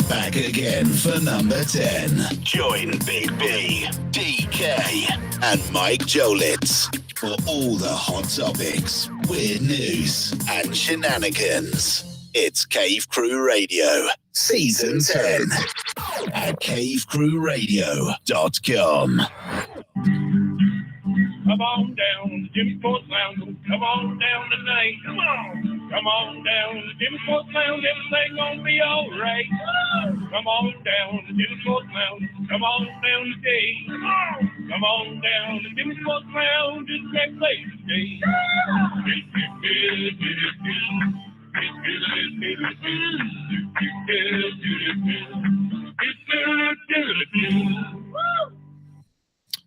back again for number 10. Join Big B, DK, and Mike Jolitz for all the hot topics, weird news, and shenanigans. It's Cave Crew Radio, Season 10 at cavecrewradio.com. Come on down to Jimmy Sports Lounge. Come on down tonight. Come on. Come on down to Jimmy Sports Lounge. Everything gonna be all right. Come on down to Jimmy Sports Lounge. Come on down today. Come on down to Jimmy Sports Lounge. It's a great place to stay.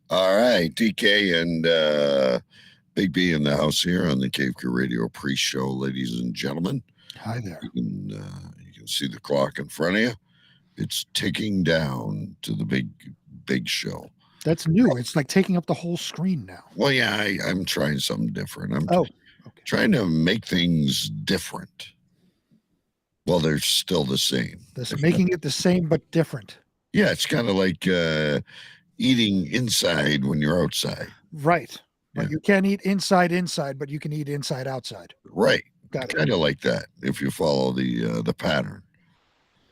All right, DK and Big B in the house here on the Cave Crew Radio pre-show, ladies and gentlemen. Hi there. You can see the clock in front of you. It's ticking down to the big show. That's new. It's like taking up the whole screen now. Well, yeah, I'm trying something different. I'm trying to make things different. Well, they're still the same. Making it the same but different. Yeah, it's kind of like eating inside when you're outside. Right. Yeah. But you can't eat inside, but you can eat inside, outside. Right. Got it. Kind of like that if you follow the pattern.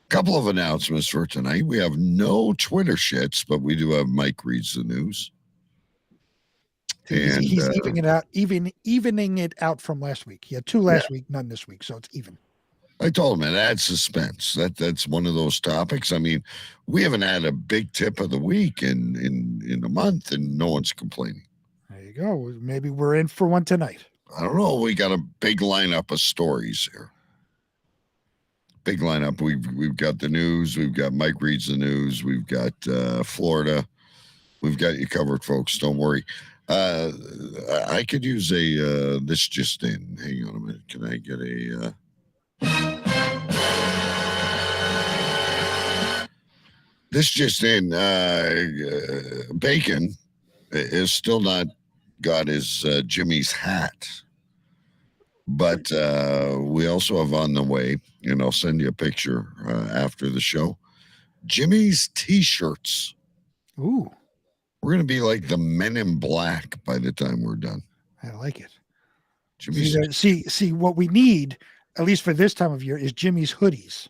Couple of announcements for tonight. We have no Twitter shits, but we do have Mike reads the news. And he's evening it out from last week. He had 2 last week, none this week, so it's even. I told him it adds suspense. That's one of those topics. I mean, we haven't had a big tip of the week in a month, and no one's complaining. There you go. Maybe we're in for one tonight. I don't know. We got a big lineup of stories here. Big lineup. We've got the news. We've got Mike reads the news. We've got Florida. We've got you covered, folks. Don't worry. I could use a this just in. Hang on a minute. Can I get a this just in? Bacon is still not got his Jimmy's hat, but we also have on the way, and I'll send you a picture after the show, Jimmy's t-shirts. Ooh. We're going to be like the Men in Black by the time we're done. I like it. Jimmy's see what we need, at least for this time of year, is Jimmy's hoodies.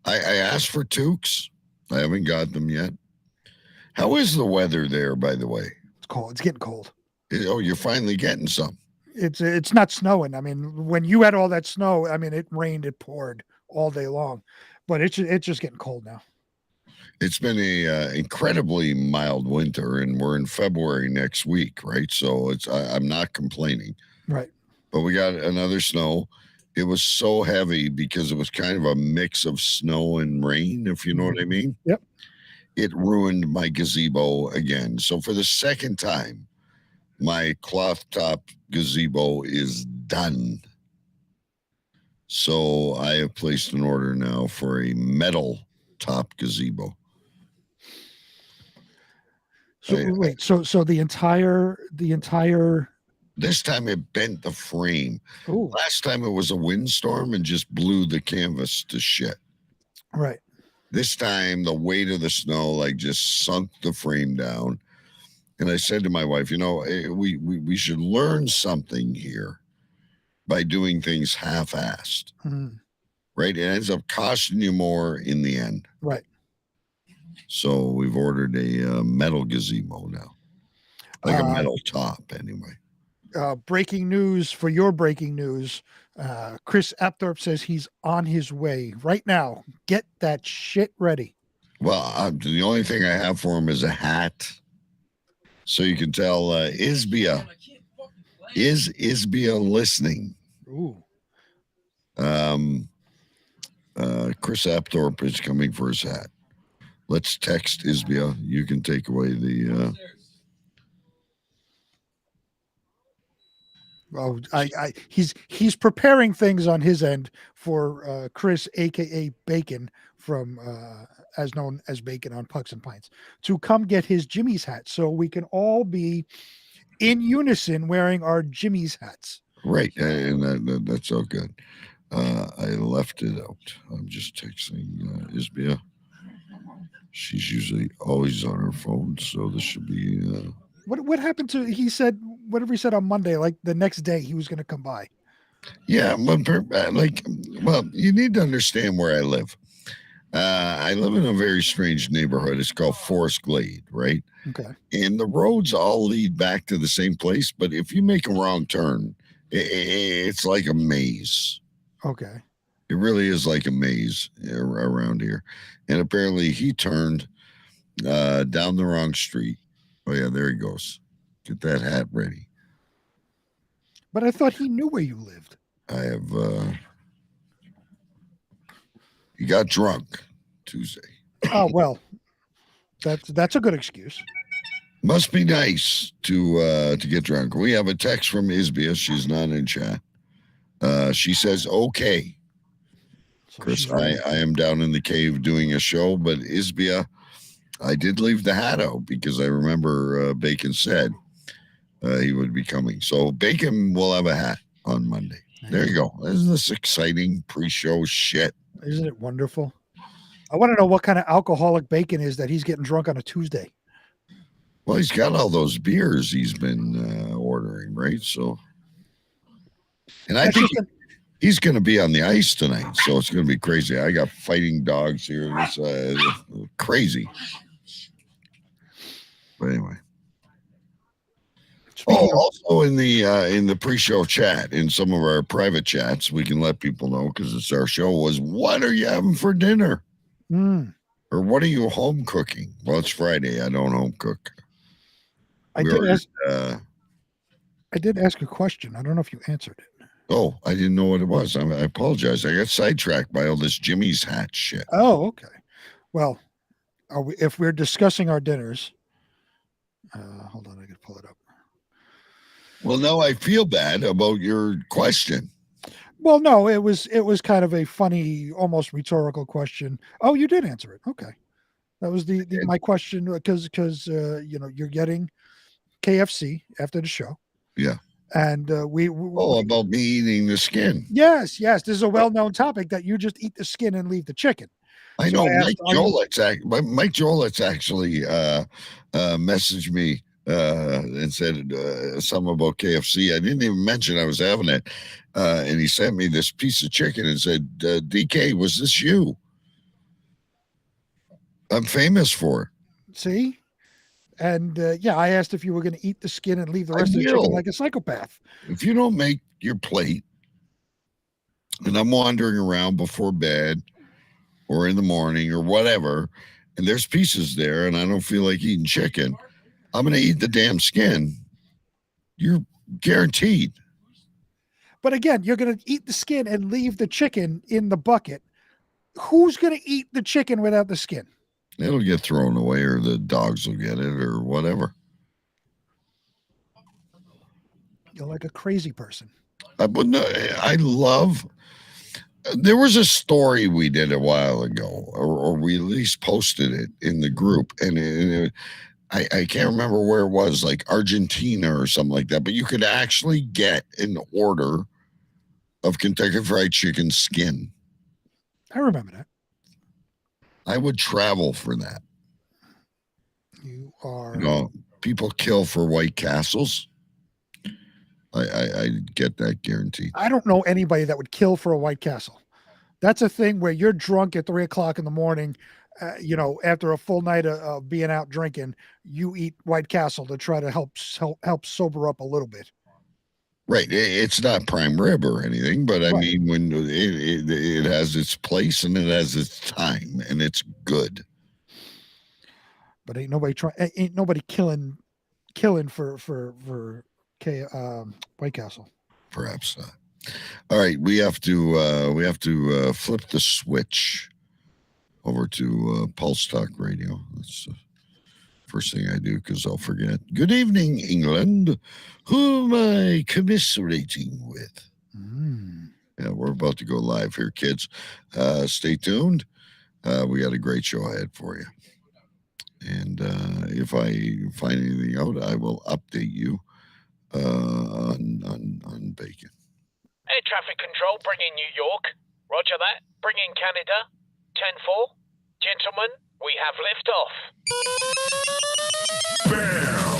I asked for toques. I haven't got them yet. How is the weather there, by the way? It's cold. It's getting cold. Oh, you're finally getting some. It's not snowing. I mean, when you had all that snow, I mean, it rained, it poured all day long, but it's just getting cold now. It's been a incredibly mild winter, and we're in February next week, right? So I'm not complaining. Right. But we got another snow. It was so heavy because it was kind of a mix of snow and rain, if you know what I mean. Yep. It ruined my gazebo again. So for the second time, my cloth top gazebo is done. So I have placed an order now for a metal top gazebo. So wait, so the entire This time it bent the frame. Ooh. Last time it was a windstorm and just blew the canvas to shit. Right. This time the weight of the snow like just sunk the frame down. And I said to my wife, we should learn something here by doing things half-assed. Mm-hmm. Right? It ends up costing you more in the end. Right. So we've ordered a metal gazebo now. Like a metal top, anyway. Breaking news for your breaking news. Chris Apthorpe says he's on his way right now. Get that shit ready. Well, the only thing I have for him is a hat. So you can tell Isbia. Is Isbia listening? Ooh. Chris Apthorpe is coming for his hat. Let's text Isbia. You can take away the... Oh, he's preparing things on his end for Chris, aka Bacon, from as known as Bacon on Pucks and Pints, to come get his Jimmy's hat, so we can all be in unison wearing our Jimmy's hats. Right, and that's so good. I left it out. I'm just texting Isbia. She's usually always on her phone, so this should be. What happened to? He said whatever he said on Monday. Like the next day, he was going to come by. Yeah, well, you need to understand where I live. I live in a very strange neighborhood. It's called Forest Glade, right? Okay. And the roads all lead back to the same place, but if you make a wrong turn, it's like a maze. Okay. It really is like a maze around here. And apparently he turned down the wrong street. Oh, yeah, there he goes. Get that hat ready. But I thought he knew where you lived. I have. He got drunk Tuesday. Oh, well, that's a good excuse. Must be nice to get drunk. We have a text from Isbia. She's not in chat. She says, okay. So Chris, she's I ready. am down in the cave doing a show, but Isbia, I did leave the hat out because I remember Bacon said he would be coming. So Bacon will have a hat on Monday. There you go. Isn't this exciting pre-show shit? Isn't it wonderful? I want to know what kind of alcoholic Bacon is that he's getting drunk on a Tuesday. Well, he's got all those beers he's been ordering, right? So, and I think he's going to be on the ice tonight, so it's going to be crazy. I got fighting dogs here. It's crazy. But anyway. Also in the pre-show chat, in some of our private chats, we can let people know because it's our show. Was what are you having for dinner? Or what are you home cooking? Well, it's Friday. I don't home cook. I did ask a question. I don't know if you answered it. Oh, I didn't know what it was. I apologize. I got sidetracked by all this Jimmy's hat shit. Oh, okay. Well, if we're discussing our dinners, hold on, I can pull it up. Well, no, I feel bad about your question. Well, no, it was kind of a funny, almost rhetorical question. Oh, you did answer it. Okay, that was my question because you're getting KFC after the show. Yeah. And we about me eating the skin. Yes. This is a well-known topic that you just eat the skin and leave the chicken. I know. Mike Jolitz actually messaged me and said something about KFC. I didn't even mention I was having it. And he sent me this piece of chicken and said, DK, was this you? I'm famous for it. See? And I asked if you were going to eat the skin and leave the rest of the chicken like a psychopath. If you don't make your plate, and I'm wandering around before bed or in the morning or whatever, and there's pieces there and I don't feel like eating chicken, I'm going to eat the damn skin. You're guaranteed. But again, you're going to eat the skin and leave the chicken in the bucket. Who's going to eat the chicken without the skin? It'll get thrown away or the dogs will get it or whatever. You're like a crazy person. I love... There was a story we did a while ago, or we at least posted it in the group, and I can't remember where it was, like Argentina or something like that, but you could actually get an order of Kentucky Fried Chicken skin. I remember that. I would travel for that. You are... people kill for White Castles. I get that guaranteed. I don't know anybody that would kill for a White Castle. That's a thing where you're drunk at 3:00 in the morning, after a full night of being out drinking, you eat White Castle to try to help sober up a little bit. Right. It's not prime rib or anything, but I mean, when it has its place and it has its time and it's good. But ain't nobody killing for White Castle. Perhaps not. All right, we have to flip the switch over to Pulse Talk Radio. That's the first thing I do because I'll forget. Good evening, England. Who am I commiserating with? Yeah, we're about to go live here, kids. Stay tuned. We got a great show ahead for you. And if I find anything out, I will update you on Bacon. Air traffic control, bring in New York. Roger that. Bring in Canada. 10-4. Gentlemen, we have liftoff. Bam!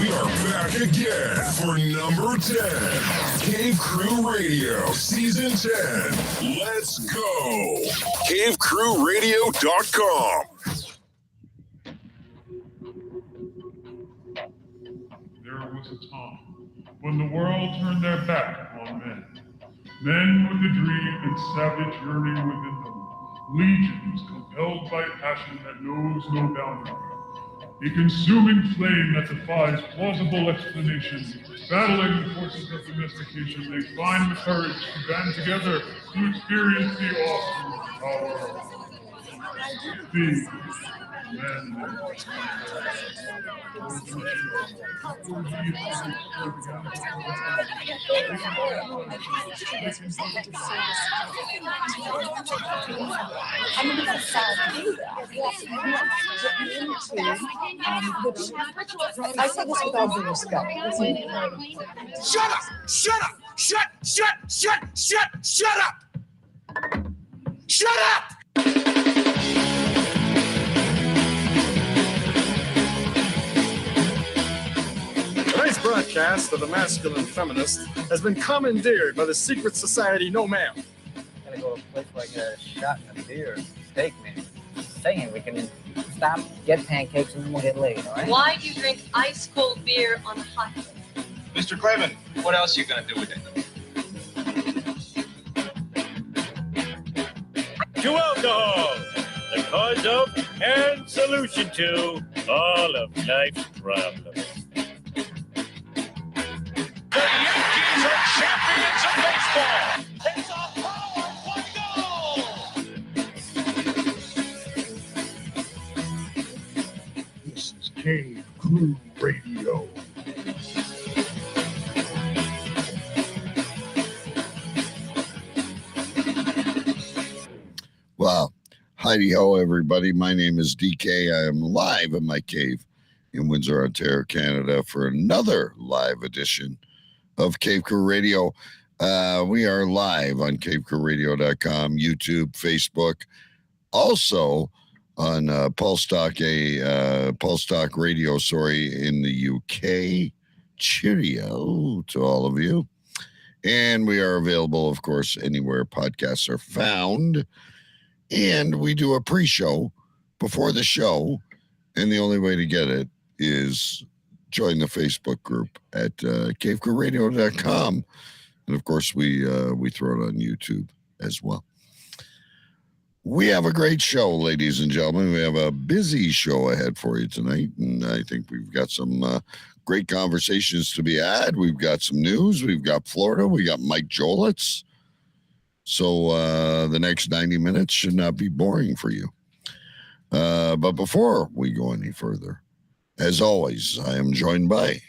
We are back again for number 10. Cave Crew Radio, Season 10. Let's go. CaveCrewRadio.com. There was a time when the world turned their back on men. Men with a dream and savage yearning within them. Legions compelled by passion that knows no boundary. A consuming flame that defies plausible explanation. Battling the forces of domestication, they find the courage to band together to experience the awesome power of the men. I say this with all due respect. Shut up! Shut up! Shut up! Shut up! Tonight's broadcast of The Masculine Feminist has been commandeered by the secret society No Ma'am. Gotta go to a place where I get a shot and a beer and steak, man. Saying we can stop, get pancakes, and then we'll get laid, all right? Why do you drink ice cold beer on a hot day? Mr. Craven, what else are you gonna do with it? To alcohol, the cause of and solution to all of life's problems. The Yankees are champions of baseball! It's a power play goal! This is Cave Crew Radio. Wow. Heidi ho, everybody. My name is DK. I am live in my cave in Windsor, Ontario, Canada for another live edition of Cave Crew Radio. We are live on CaveCrewRadio.com, YouTube, Facebook, also on Pulse Talk Radio, in the UK. Cheerio to all of you. And we are available, of course, anywhere podcasts are found. And we do a pre-show before the show. And the only way to get it is join the Facebook group at CaveCrewRadio.com. And of course, we throw it on YouTube as well. We have a great show, ladies and gentlemen. We have a busy show ahead for you tonight. And I think we've got some great conversations to be had. We've got some news. We've got Florida. We got Mike Jolitz. So the next 90 minutes should not be boring for you. But before we go any further, as always, I am joined by...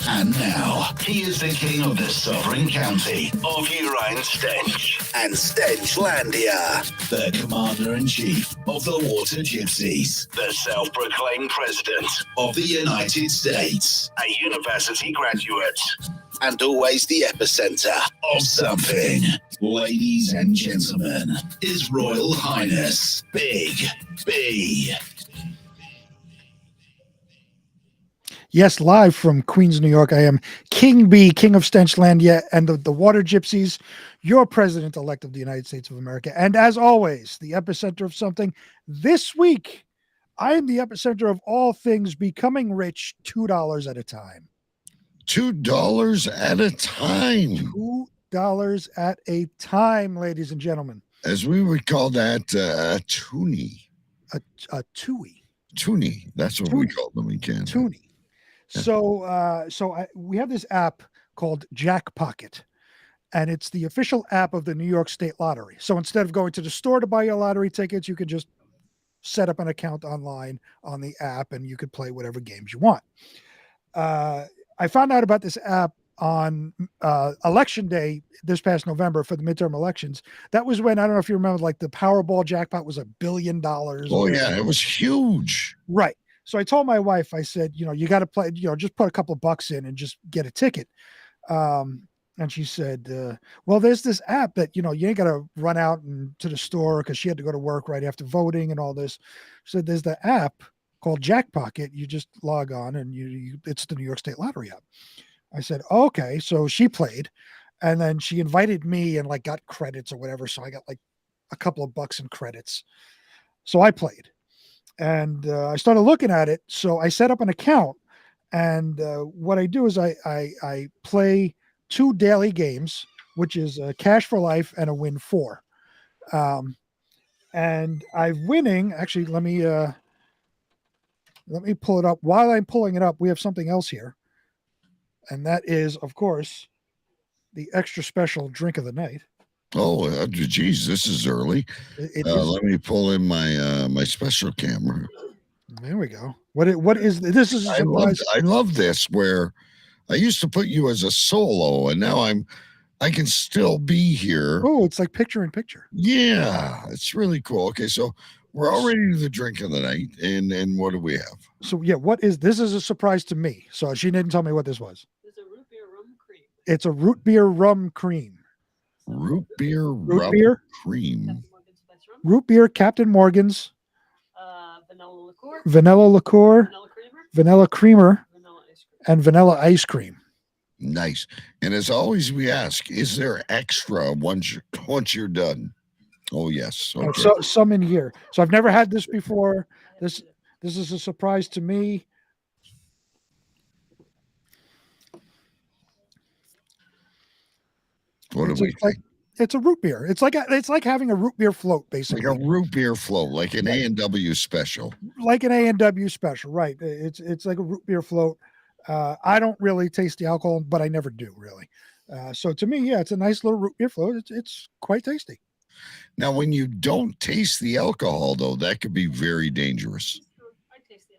And now, he is the king of the sovereign county of Urian Stench and Stenchlandia, the commander-in-chief of the Water Gypsies, the self-proclaimed president of the United States, a university graduate, and always the epicenter of something. Ladies and gentlemen, His Royal Highness Big B. Yes, live from Queens, New York, I am King B, King of Stenchlandia and the Water Gypsies, your president-elect of the United States of America. And as always, the epicenter of something. This week, I am the epicenter of all things becoming rich $2 at a time. $2 at a time. $2 at a time, ladies and gentlemen. As we would call that a toonie. A tooie. Toonie. That's what we call them in Canada. Toonie. So we have this app called Jack Pocket, and it's the official app of the New York State Lottery. So instead of going to the store to buy your lottery tickets, you could just set up an account online on the app, and you could play whatever games you want. I found out about this app on election day this past November for the midterm elections. That was when, I don't know if you remember, like the Powerball jackpot was $1 billion. Oh, yeah, it was huge. Right. So I told my wife, I said, you got to play, just put a couple of bucks in and just get a ticket. And she said, well, there's this app that, you ain't got to run out and to the store because she had to go to work right after voting and all this. She said, there's the app called Jackpocket. You just log on and it's the New York State Lottery app. I said, okay. So she played and then she invited me and like got credits or whatever. So I got like a couple of bucks in credits. So I played and I started looking at it. So I set up an account and what I do is I play 2 daily games, which is a Cash for Life and a Win 4. And I'm winning. Actually, let me pull it up. While I'm pulling it up, we have something else here. And that is, of course, the extra special drink of the night. Oh, geez, this is early. It Let is. me pull in my my special camera. There we go. What is this? Is a surprise. I love this where I used to put you as a solo, and now I can still be here. Oh, it's like picture in picture. Yeah, it's really cool. Okay, so we're already to the drink of the night, and what do we have? So yeah, this is a surprise to me. So she didn't tell me what this was. It's a root beer rum cream. It's a root beer rum cream. Root beer Root beer cream. Root beer, Captain Morgan's. Vanilla liqueur. Vanilla liqueur. Vanilla creamer. Vanilla creamer. Vanilla ice cream. And vanilla ice cream. Nice. And as always, we ask: is there extra once you're done? Oh yes. Okay. So some in here. So I've never had this before. This is a surprise to me. What do we think? It's a root beer. It's like having a root beer float, basically. Like a root beer float, like an A&W special. Like an A&W special, right? It's like a root beer float. I don't really taste the alcohol, but I never do really. So to me, yeah, it's a nice little root beer float. It's quite tasty. Now, when you don't taste the alcohol, though, that could be very dangerous. I taste the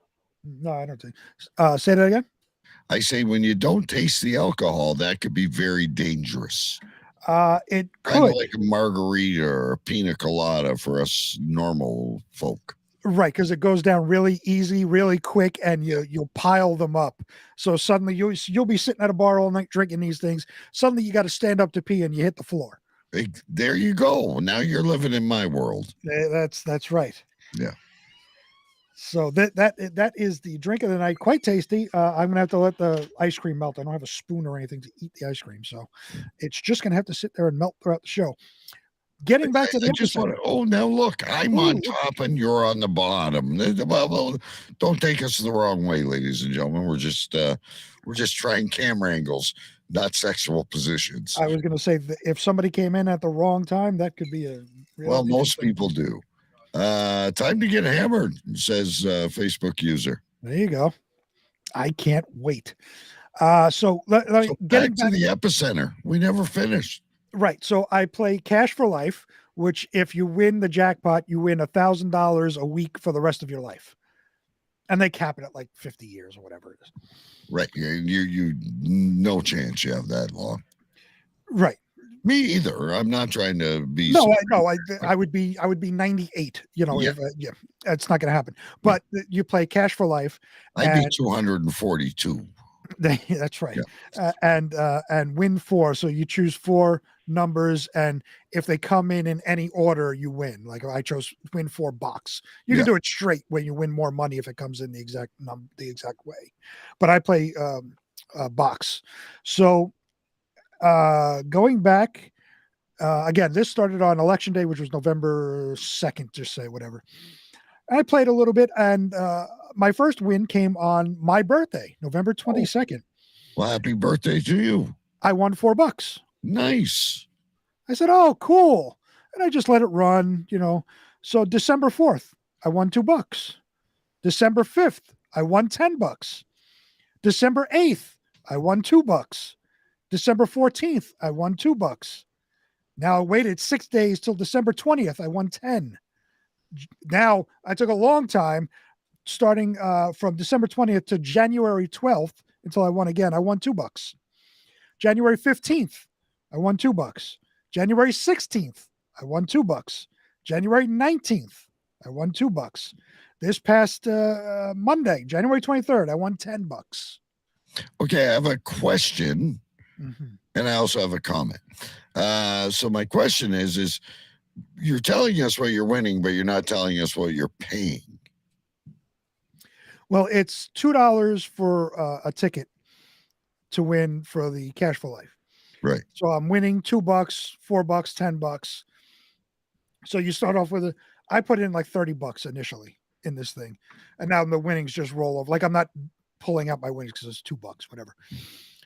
alcohol. No, I don't think. Say that again. I say when you don't taste the alcohol, that could be very dangerous. It could. Kind of like a margarita or a pina colada for us normal folk. Right, because it goes down really easy, really quick, and you'll pile them up. So suddenly you'll be sitting at a bar all night drinking these things. Suddenly you got to stand up to pee and you hit the floor. There you go. Now you're living in my world. That's right. Yeah. So that is the drink of the night. Quite tasty. I'm gonna have to let the ice cream melt. I don't have a spoon or anything to eat the ice cream, so it's just gonna have to sit there and melt throughout the show. Getting back to the episode. Now look, I'm on top and you're on the bottom. Well, don't take us the wrong way, ladies and gentlemen. We're just trying camera angles, not sexual positions. I was gonna say that if somebody came in at the wrong time, that could be a well, most people do. Time to get hammered, says Facebook user. There you go. I can't wait. So getting back to the epicenter. We never finished. Right. So I play Cash for Life, which if you win the jackpot, you win $1,000 a week for the rest of your life. And they cap it at like 50 years or whatever it is. Right. You no chance you have that long. Right. Me either. I'm not trying to be. No, I would be 98. Yeah. That's not going to happen. But you play Cash for Life. I'd be 242. That's right. Yeah. And win 4. So you choose 4 numbers, and if they come in any order, you win. Like I chose win 4 box. You can do it straight when you win more money if it comes in the exact way. But I play box. So going back again, this started on election day, which was November 2nd, just say whatever. I played a little bit, and my first win came on my birthday, November 22nd. Well, happy birthday to you. I won $4. Nice. I said, oh, cool. And I just let it run, So December 4th, I won $2. December 5th, I won $10. December 8th, I won $2. December 14th, I won $2. Now I waited 6 days till December 20th. I won 10. Now I took a long time, starting from December 20th to January 12th until I won again. I won $2. January 15th, I won $2. January 16th, I won $2. January 19th, I won $2. This past Monday, January 23rd, I won $10. Okay, I have a question. Mm-hmm. And I also have a comment. So my question is you're telling us what you're winning, but you're not telling us what you're paying. Well, it's $2 for a ticket to win for the Cash for Life. Right. So I'm winning $2, $4, $10. So you start off with I put in like $30 initially in this thing, and now the winnings just roll over. Like I'm not pulling out my winnings because it's $2, whatever.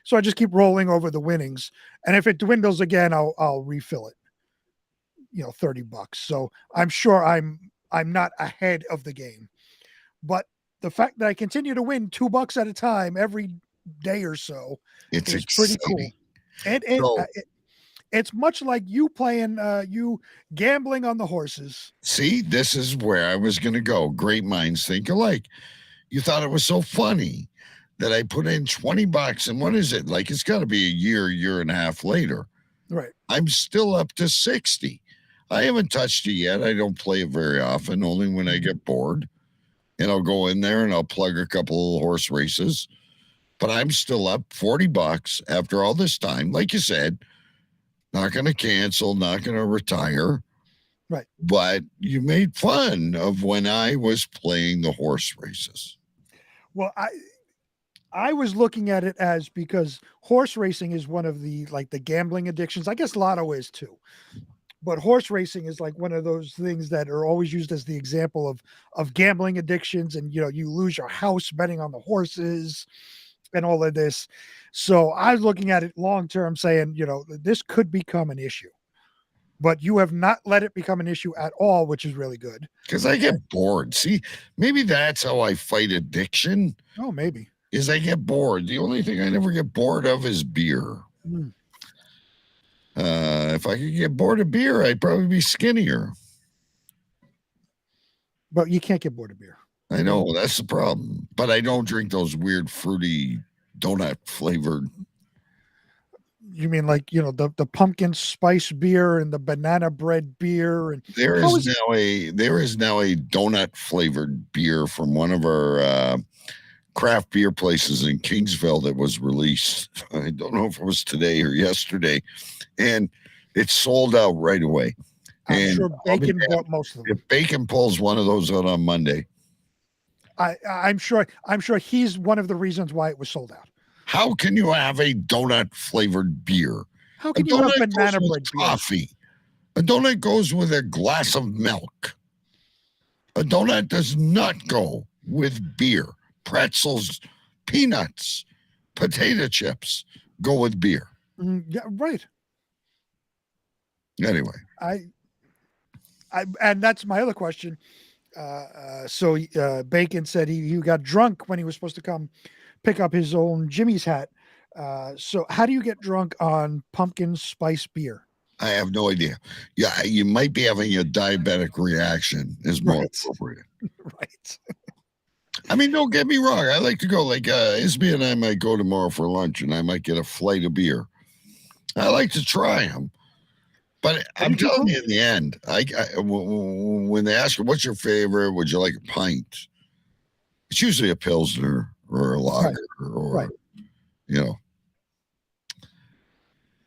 So I just keep rolling over the winnings, and if it dwindles again, I'll refill it. $30. So I'm sure I'm not ahead of the game, but the fact that I continue to win $2 at a time every day or so is pretty cool. And it's much like you playing, you gambling on the horses. See, this is where I was going to go. Great minds think alike. You thought it was so funny that I put in $20, and what is it? Like, it's got to be a year and a half later. Right. I'm still up to 60. I haven't touched it yet. I don't play it very often, only when I get bored. And I'll go in there and I'll plug a couple of horse races. But I'm still up $40 after all this time. Like you said, not going to cancel, not going to retire. Right. But you made fun of when I was playing the horse races. Well, I was looking at it as because horse racing is one of the gambling addictions. I guess lotto is too. But horse racing is like one of those things that are always used as the example of gambling addictions. And, you lose your house betting on the horses and all of this. So I was looking at it long-term saying, this could become an issue, but you have not let it become an issue at all, which is really good. Because I get bored. See, maybe that's how I fight addiction. Oh, maybe. Is I get bored. The only thing I never get bored of is beer. Mm. If I could get bored of beer, I'd probably be skinnier. But you can't get bored of beer. I know, that's the problem. But I don't drink those weird fruity donut flavored. You mean like, the pumpkin spice beer and the banana bread beer? And there is now a donut flavored beer from one of our craft beer places in Kingsville that was released. I don't know if it was today or yesterday, and it's sold out right away. I'm sure Bacon bought most of them. If Bacon pulls one of those out on Monday, I'm sure he's one of the reasons why it was sold out. How can you have a donut flavored beer? How can you have banana bread coffee? A donut goes with a glass of milk. A donut does not go with beer. Pretzels, peanuts, potato chips go with beer. Yeah, right. Anyway, and that's my other question. So Bacon said he got drunk when he was supposed to come pick up his own Jimmy's hat. So how do you get drunk on pumpkin spice beer? I have no idea. Yeah, you might be having a diabetic reaction is more appropriate. Right. I mean, don't get me wrong. I like to go, like Isby and I might go tomorrow for lunch and I might get a flight of beer. I like to try them. But I'm telling you, in the end, when they ask you, what's your favorite, would you like a pint? It's usually a Pilsner or a lager or,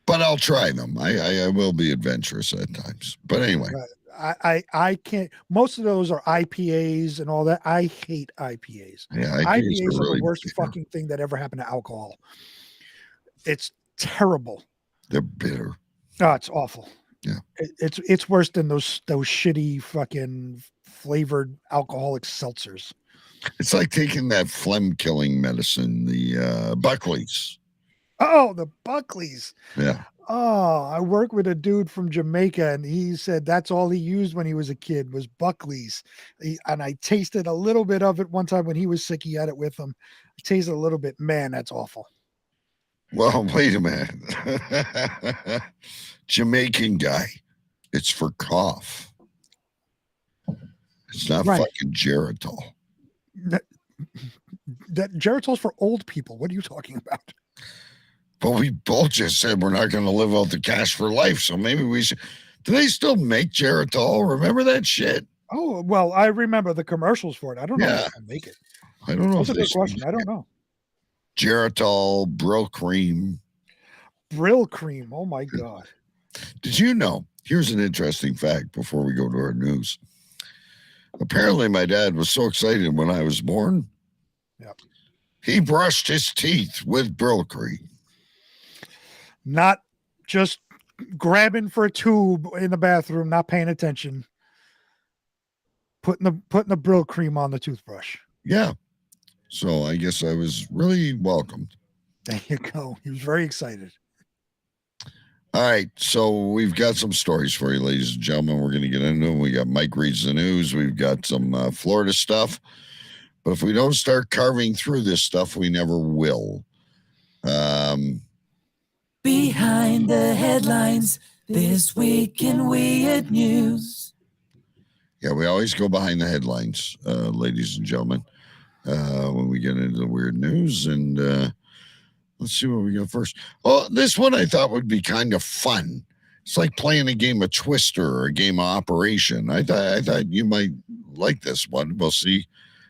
but I'll try them. I will be adventurous at times. But anyway. I can't. Most of those are IPAs and all that. I hate IPAs. Yeah, IPAs are really the worst fucking thing that ever happened to alcohol. It's terrible. They're bitter. Oh, it's awful. Yeah, it's worse than those shitty fucking flavored alcoholic seltzers. It's like taking that phlegm killing medicine, the Buckley's. Oh, the Buckley's. Yeah. Oh, I work with a dude from Jamaica, and he said that's all he used when he was a kid was Buckley's. And I tasted a little bit of it one time when he was sick. He had it with him. I tasted a little bit. Man, that's awful. Well, wait a minute. Jamaican guy. It's for cough. It's not fucking Geritol. That Geritol's for old people. What are you talking about? But we both just said we're not going to live out the cash for life, so maybe we should. Do they still make Geritol? Remember that shit? Oh, well, I remember the commercials for it. I don't know if they make it. I don't know. That's a good question. I don't know. Geritol, Brill Cream. Brill cream. Oh my God. Did you know? Here's an interesting fact before we go to our news. Apparently, my dad was so excited when I was born. Yep. He brushed his teeth with Brill cream. Not just grabbing for a tube in the bathroom, not paying attention. Putting the Brill cream on the toothbrush. Yeah. So I guess I was really welcomed. There you go. He was very excited. All right, so we've got some stories for you, ladies and gentlemen. We're going to get into them. We got Mike reads the news. We've got some Florida stuff. But if we don't start carving through this stuff, we never will. Behind the headlines this week in Weird News. Yeah, we always go behind the headlines, ladies and gentlemen, when we get into the weird news. And let's see what we got first. Oh, this one I thought would be kind of fun. It's like playing a game of Twister or a game of Operation. I thought you might like this one. We'll see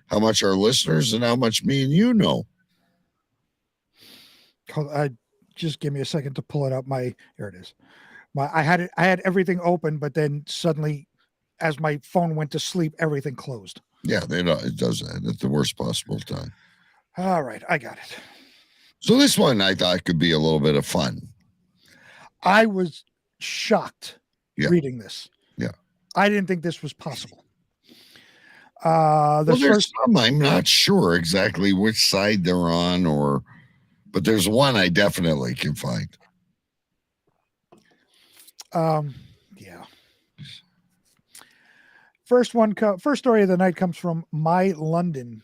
how much our listeners and how much me and you know. Just give me a second to pull it up. Here it is. I had everything open, but then suddenly, as my phone went to sleep, everything closed. Yeah, it does that at the worst possible time. All right, I got it. So this one I thought could be a little bit of fun. I was shocked reading this. Yeah. I didn't think this was possible. There's some I'm not sure exactly which side they're on, but there's one I definitely can find. Yeah. First story of the night comes from My London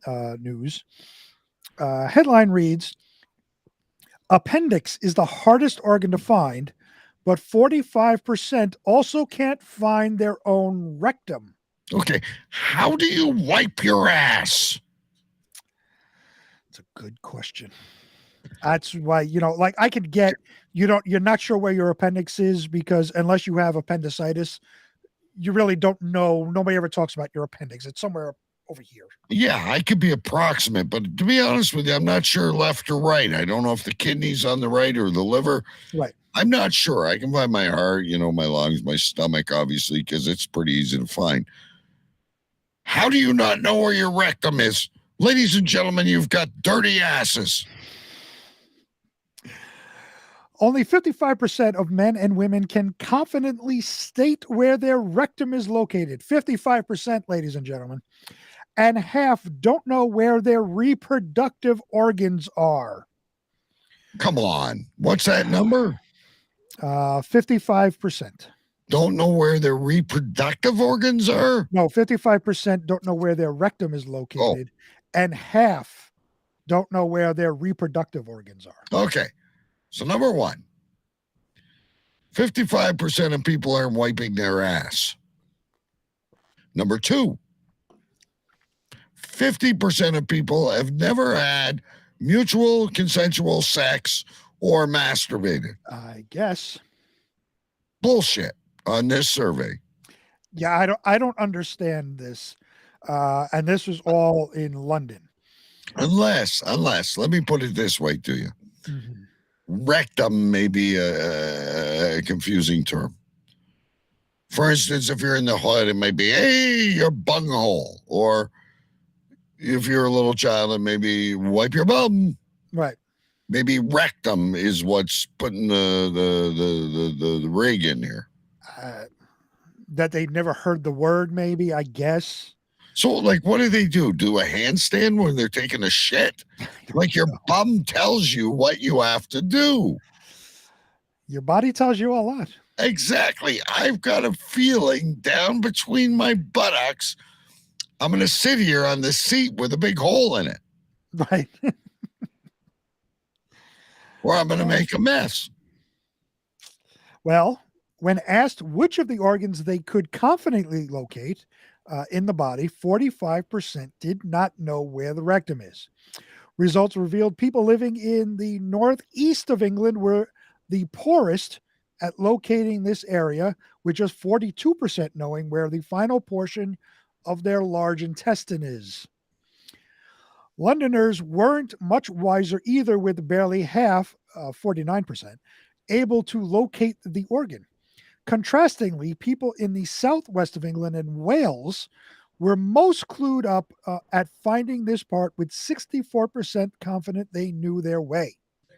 News. Headline reads, appendix is the hardest organ to find, but 45% also can't find their own rectum. Okay. How do you wipe your ass? It's a good question. That's why, like I could get, you're not sure where your appendix is because unless you have appendicitis, you really don't know. Nobody ever talks about your appendix. It's somewhere over here. Yeah, I could be approximate, but to be honest with you, I'm not sure left or right. I don't know if the kidney's on the right or the liver. Right. I'm not sure. I can find my heart, my lungs, my stomach, obviously, because it's pretty easy to find. How do you not know where your rectum is? Ladies and gentlemen, you've got dirty asses. Only 55% of men and women can confidently state where their rectum is located. 55%, ladies and gentlemen. And half don't know where their reproductive organs are. Come on. What's that number? 55%. Don't know where their reproductive organs are? No, 55% don't know where their rectum is located. And half don't know where their reproductive organs are. Okay. So number one, 55% of people aren't wiping their ass. Number two, 50% of people have never had mutual consensual sex or masturbated. I guess. Bullshit on this survey. Yeah, I don't understand this. And this was all in London. Unless, let me put it this way to you. Mm-hmm. Rectum may be a confusing term. For instance, if you're in the hood, it might be, hey, your bunghole. Or if you're a little child, it may be wipe your bum. Right. Maybe rectum is what's putting the rig in here. That they never heard the word, maybe, I guess. So, like, what do they do? Do a handstand when they're taking a shit? Like, your bum tells you what you have to do. Your body tells you a lot. Exactly. I've got a feeling down between my buttocks. I'm going to sit here on the seat with a big hole in it. Right. Or I'm going to make a mess. Well, when asked which of the organs they could confidently locate in the body, 45% did not know where the rectum is. Results revealed people living in the northeast of England were the poorest at locating this area, with just 42% knowing where the final portion of their large intestine is. Londoners weren't much wiser either, with barely half, 49%, able to locate the organ. Contrastingly, people in the southwest of England and Wales were most clued up at finding this part, with 64% confident they knew their way.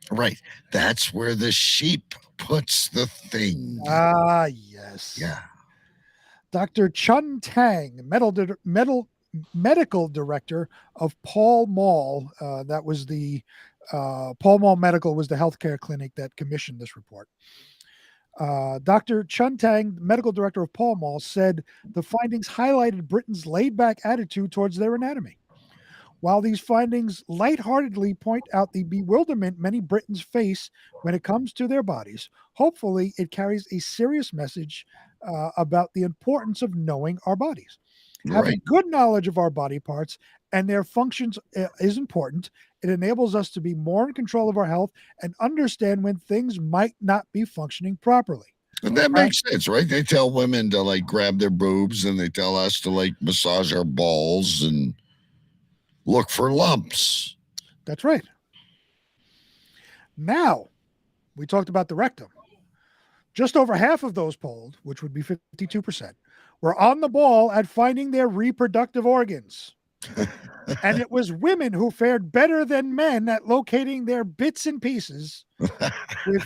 Right. That's where the sheep puts the thing. Ah, yes. Yeah. Dr. Chun Tang, medical director of Pall Mall. That was the Pall Mall Medical was the healthcare clinic that commissioned this report. Dr. Chun Tang, medical director of Pall Mall, said the findings highlighted Britain's laid-back attitude towards their anatomy. While these findings lightheartedly point out the bewilderment many Britons face when it comes to their bodies, hopefully it carries a serious message about the importance of knowing our bodies. Having good knowledge of our body parts and their functions is important. It enables us to be more in control of our health and understand when things might not be functioning properly. And that makes sense, right? They tell women to like grab their boobs, and they tell us to like massage our balls and look for lumps. That's right. Now, we talked about the rectum. Just over half of those polled, which would be 52%, were on the ball at finding their reproductive organs. And it was women who fared better than men at locating their bits and pieces, with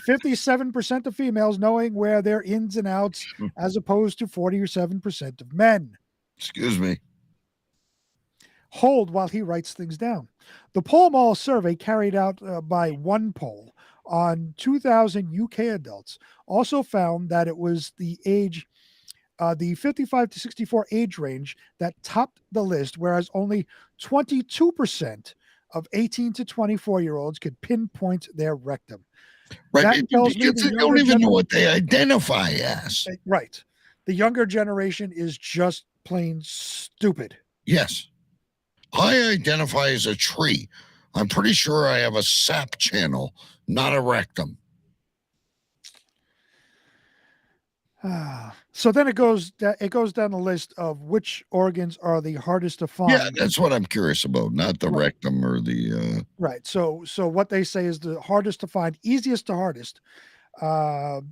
57% of females knowing where their ins and outs, as opposed to 47% of men. Excuse me. Hold while he writes things down. The Pall Mall survey, carried out by One Poll on 2,000 UK adults, also found that it was the 55 to 64 age range that topped the list, whereas only 22% of 18 to 24-year-olds could pinpoint their rectum. Right. That tells me they don't even know what they identify as. Right. The younger generation is just plain stupid. Yes. I identify as a tree. I'm pretty sure I have a sap channel, not a rectum. So then it goes down the list of which organs are the hardest to find. Yeah, that's what I'm curious about, not the rectum or the Right. So what they say is the hardest to find, easiest to hardest.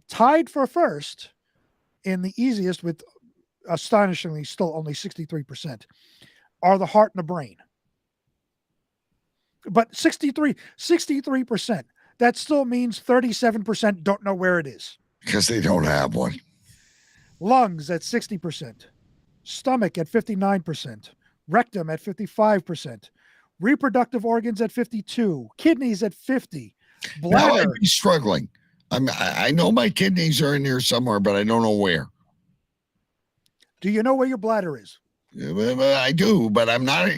Tied for first in the easiest, with astonishingly still only 63%, are the heart and the brain. But 63%. That still means 37% don't know where it is. Because they don't have one. Lungs at 60%. Stomach at 59%. Rectum at 55%. Reproductive organs at 52%. Kidneys at 50%. Bladder. Now I'd be struggling. I know my kidneys are in here somewhere, but I don't know where. Do you know where your bladder is? I do, but I'm not.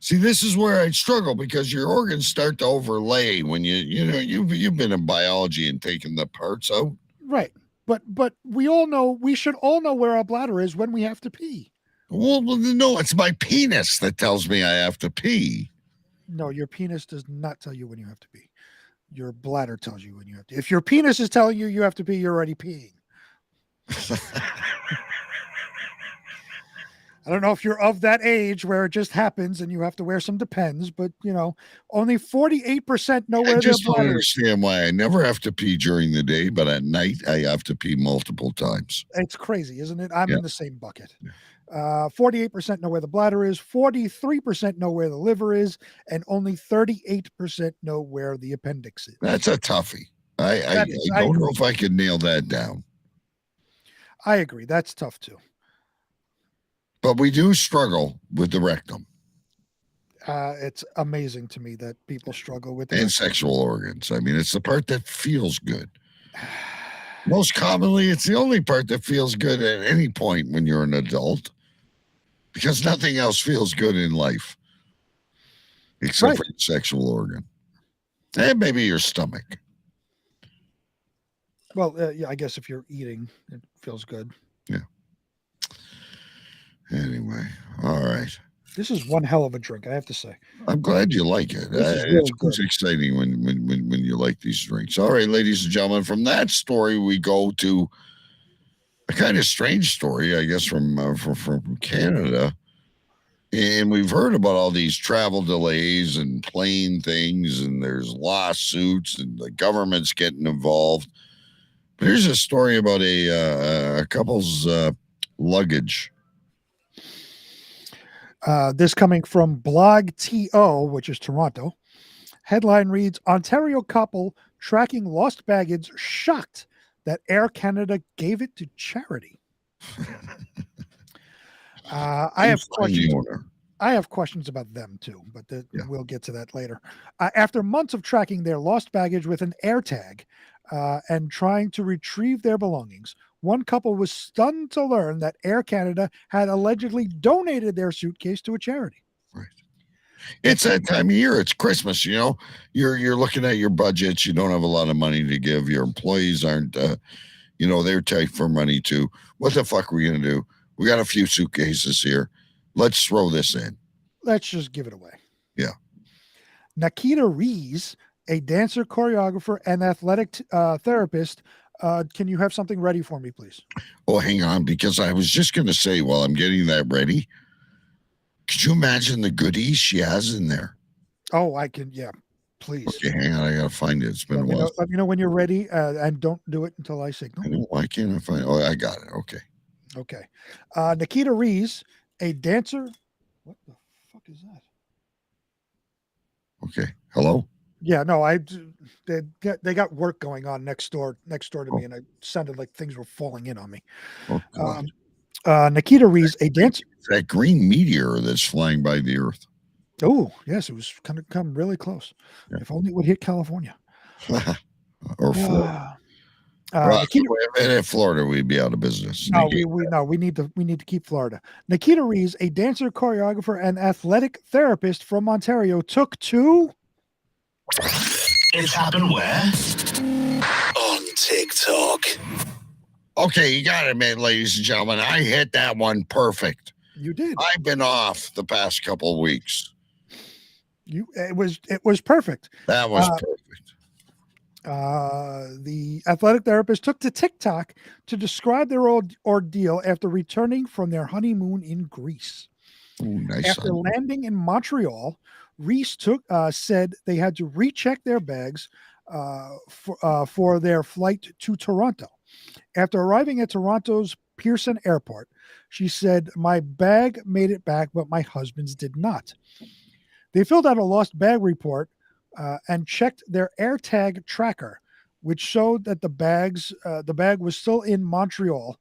See, this is where I'd struggle, because your organs start to overlay when you've been in biology and taken the parts out. Right. But we should all know where our bladder is when we have to pee. Well, no, it's my penis that tells me I have to pee. No, your penis does not tell you when you have to pee. Your bladder tells you when you have to. If your penis is telling you have to pee, you're already peeing. I don't know if you're of that age where it just happens and you have to wear some Depends, but only 48% know where their bladder is. I just don't understand why I never have to pee during the day, but at night I have to pee multiple times. It's crazy, isn't it? I'm in the same bucket. 48% know where the bladder is, 43% know where the liver is, and only 38% know where the appendix is. That's a toughie. I don't know if I could nail that down. I agree. That's tough too. But we do struggle with the rectum. It's amazing to me that people struggle with and sexual organs. I mean, it's the part that feels good. Most commonly, it's the only part that feels good at any point when you're an adult, because nothing else feels good in life except for your sexual organ. And maybe your stomach. Well, yeah, I guess if you're eating, it feels good. Yeah. Anyway, all right. This is one hell of a drink, I have to say. I'm glad you like it. It's exciting when you like these drinks. All right, ladies and gentlemen, from that story, we go to a kind of strange story, I guess, from Canada. And we've heard about all these travel delays and plane things, and there's lawsuits, and the government's getting involved. But here's a story about a couple's luggage. This coming from Blog TO, which is Toronto. Headline reads, Ontario couple tracking lost baggage shocked that Air Canada gave it to charity. I have questions. I have questions about them too, but we'll get to that later. After months of tracking their lost baggage with an AirTag and trying to retrieve their belongings, one couple was stunned to learn that Air Canada had allegedly donated their suitcase to a charity. Right. It's that time of year. It's Christmas. You know, you're looking at your budgets. You don't have a lot of money to give. Your employees aren't. They're tight for money too. What the fuck are we gonna do? We got a few suitcases here. Let's throw this in. Let's just give it away. Yeah. Nikita Rees, a dancer, choreographer, and athletic therapist. Can you have something ready for me, please? Oh, hang on, because I was just going to say, while I'm getting that ready, could you imagine the goodies she has in there? Oh, I can. Yeah, please. Okay, hang on. I got to find it. It's been a while. Let me know when you're ready, and don't do it until I signal. Why can't I find it? Oh, I got it. Okay. Okay. Nikita Rees, a dancer. What the fuck is that? Okay. Hello? Yeah, no, they got work going on next door to me, and it sounded like things were falling in on me. Oh, Nikita Rees, a dancer. That green meteor that's flying by the Earth. Oh, yes, it was going to come really close. Yeah. If only it would hit California. Or Florida. If Florida, we'd be out of business. No, we need to keep Florida. Nikita Rees, a dancer, choreographer, and athletic therapist from Ontario, took to. It's happened where? On TikTok. Okay, you got it, man, ladies and gentlemen. I hit that one perfect. You did. I've been off the past couple of weeks. It was perfect. That was perfect. The athletic therapist took to TikTok to describe their ordeal after returning from their honeymoon in Greece. Ooh, nice. After landing in Montreal, Reese said they had to recheck their bags for their flight to Toronto. After arriving at Toronto's Pearson Airport, she said, "My bag made it back, but my husband's did not." They filled out a lost bag report and checked their AirTag tracker, which showed that the bag was still in Montreal,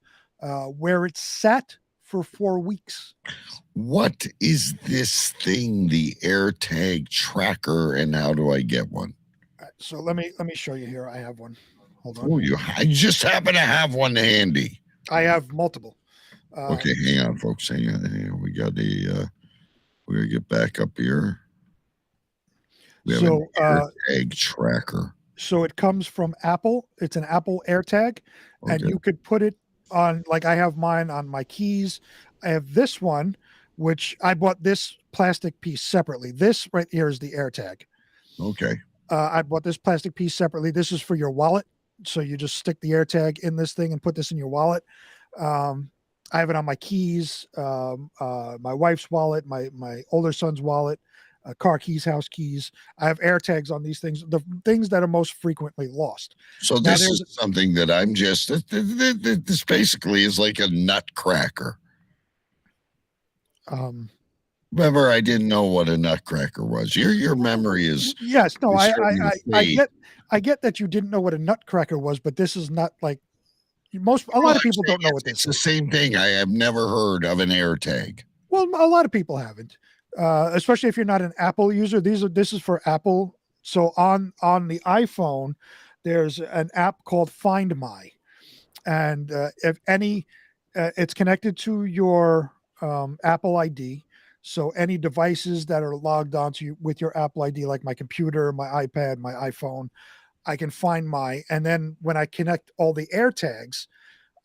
where it sat for 4 weeks. What is this thing, the AirTag tracker, and how do I get one? So let me show you here. I have one. Hold on. Oh, I just happen to have one handy. I have multiple. Okay, hang on, folks. Hang on. We got we're gonna get back up here. We have an AirTag tracker. So it comes from Apple. It's an Apple AirTag, and you could put it on. Like I have mine on my keys. I have this one, which I bought this plastic piece separately. This right here is the AirTag. Okay. I bought this plastic piece separately. This is for your wallet. So you just stick the AirTag in this thing and put this in your wallet. I have it on my keys, my wife's wallet, my older son's wallet, car keys, house keys. I have AirTags on these things, the things that are most frequently lost. So this is something that I'm just, this basically is like a nutcracker. Remember, I didn't know what a nutcracker was. Your memory is. Yes, no, I get that you didn't know what a nutcracker was, but this is not like a lot of people don't know what this is. It's the same thing. I have never heard of an AirTag. Well, a lot of people haven't, especially if you're not an Apple user. This is for Apple. So on the iPhone, there's an app called Find My, and it's connected to your Apple ID. So any devices that are logged onto you with your Apple ID, like my computer, my iPad, my iPhone, I can find and then when I connect all the AirTags,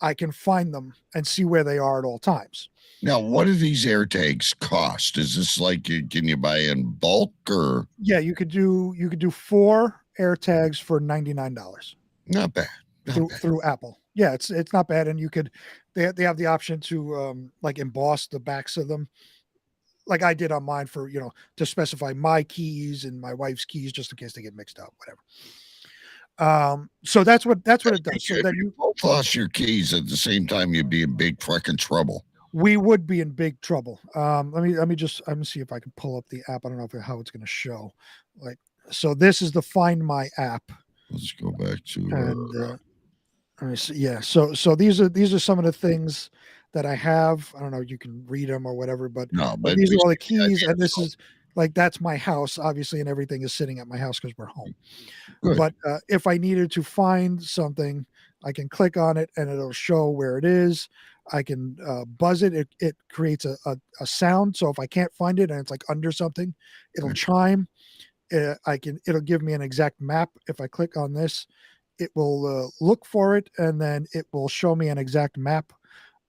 I can find them and see where they are at all times. Now, what do these AirTags cost? Is this like, can you buy in bulk or? Yeah, you could do 4 AirTags for $99. Not bad. Through Apple. Yeah, it's not bad. And they have the option to like emboss the backs of them. like I did on mine for, to specify my keys and my wife's keys just in case they get mixed up, whatever. So that's what it does. So then you both lost your keys at the same time, you'd be in big fucking trouble. We would be in big trouble. Let me see if I can pull up the app. I don't know how it's going to show. Like, so this is the Find My app. Let's go back to and let me see. Yeah. So these are some of the things that I have. I don't know. You can read them or whatever, but these are all the keys, and this is like that's my house, obviously, and everything is sitting at my house because we're home. Good. But if I needed to find something, I can click on it and it'll show where it is. I can buzz it. It creates a sound. So if I can't find it and it's like under something, it'll chime. It'll give me an exact map. If I click on this, it will look for it, and then it will show me an exact map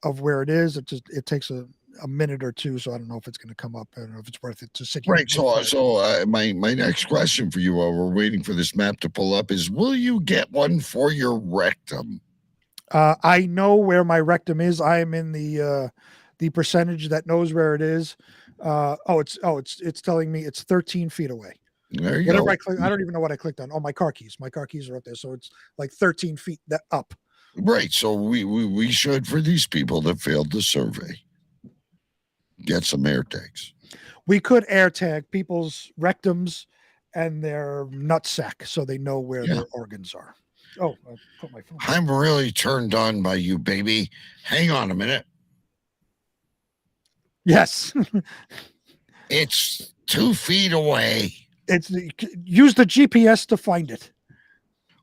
of where it is. It takes a minute or two, so I don't know if it's going to come up. I don't know if it's worth it to sit here. Right. So my next question for you while we're waiting for this map to pull up is, will you get one for your rectum? I know where my rectum is. I am in the percentage that knows where it is. It's telling me it's 13 feet away. There you Whatever go. I click, I don't even know what I clicked on. Oh, my car keys. My car keys are up there, so it's like 13 feet up. Right. So we should, for these people that failed the survey, get some air tags. We could air tag people's rectums and their nutsack so they know where their organs are. Oh, I put my phone. I'm really turned on by you, baby. Hang on a minute. Yes. It's 2 feet away. Use the GPS to find it.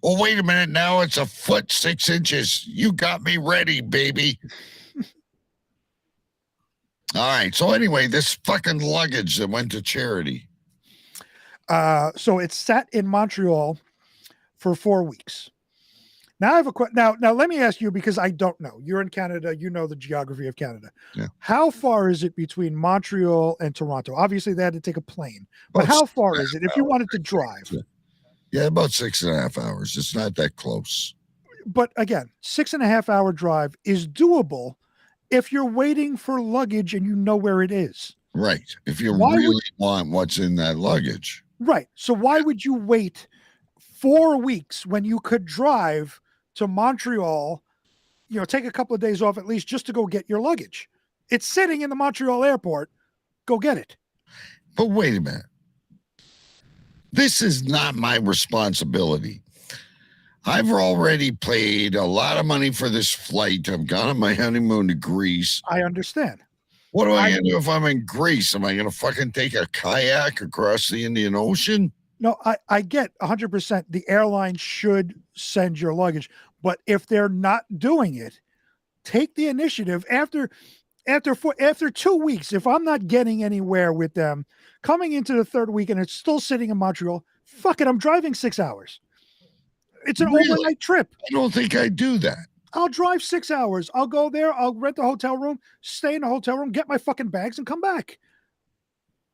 Oh, wait a minute. Now it's 1 foot 6 inches. You got me ready, baby. All right. So anyway, this fucking luggage that went to charity. So it sat in Montreal for 4 weeks. Now I have a question. Now let me ask you, because I don't know. You're in Canada. You know the geography of Canada. Yeah. How far is it between Montreal and Toronto? Obviously, they had to take a plane. But how far is it if you wanted to drive? Yeah, about 6.5 hours. It's not that close. But again, 6.5 hour drive is doable if you're waiting for luggage and you know where it is. Right. If you really want what's in that luggage. Right. So why would you wait 4 weeks when you could drive to Montreal, take a couple of days off at least just to go get your luggage? It's sitting in the Montreal airport. Go get it. But wait a minute. This is not my responsibility. I've already paid a lot of money for this flight. I've gone on my honeymoon to Greece. I understand. What am I going to do if I'm in Greece? Am I going to fucking take a kayak across the Indian Ocean? No, I get 100%. The airline should send your luggage. But if they're not doing it, take the initiative. After 2 weeks, if I'm not getting anywhere with them, coming into the third week and it's still sitting in Montreal, fuck it, I'm driving 6 hours. It's an overnight trip. I don't think I do that. I'll drive 6 hours. I'll go there. I'll rent a hotel room, stay in a hotel room, get my fucking bags and come back.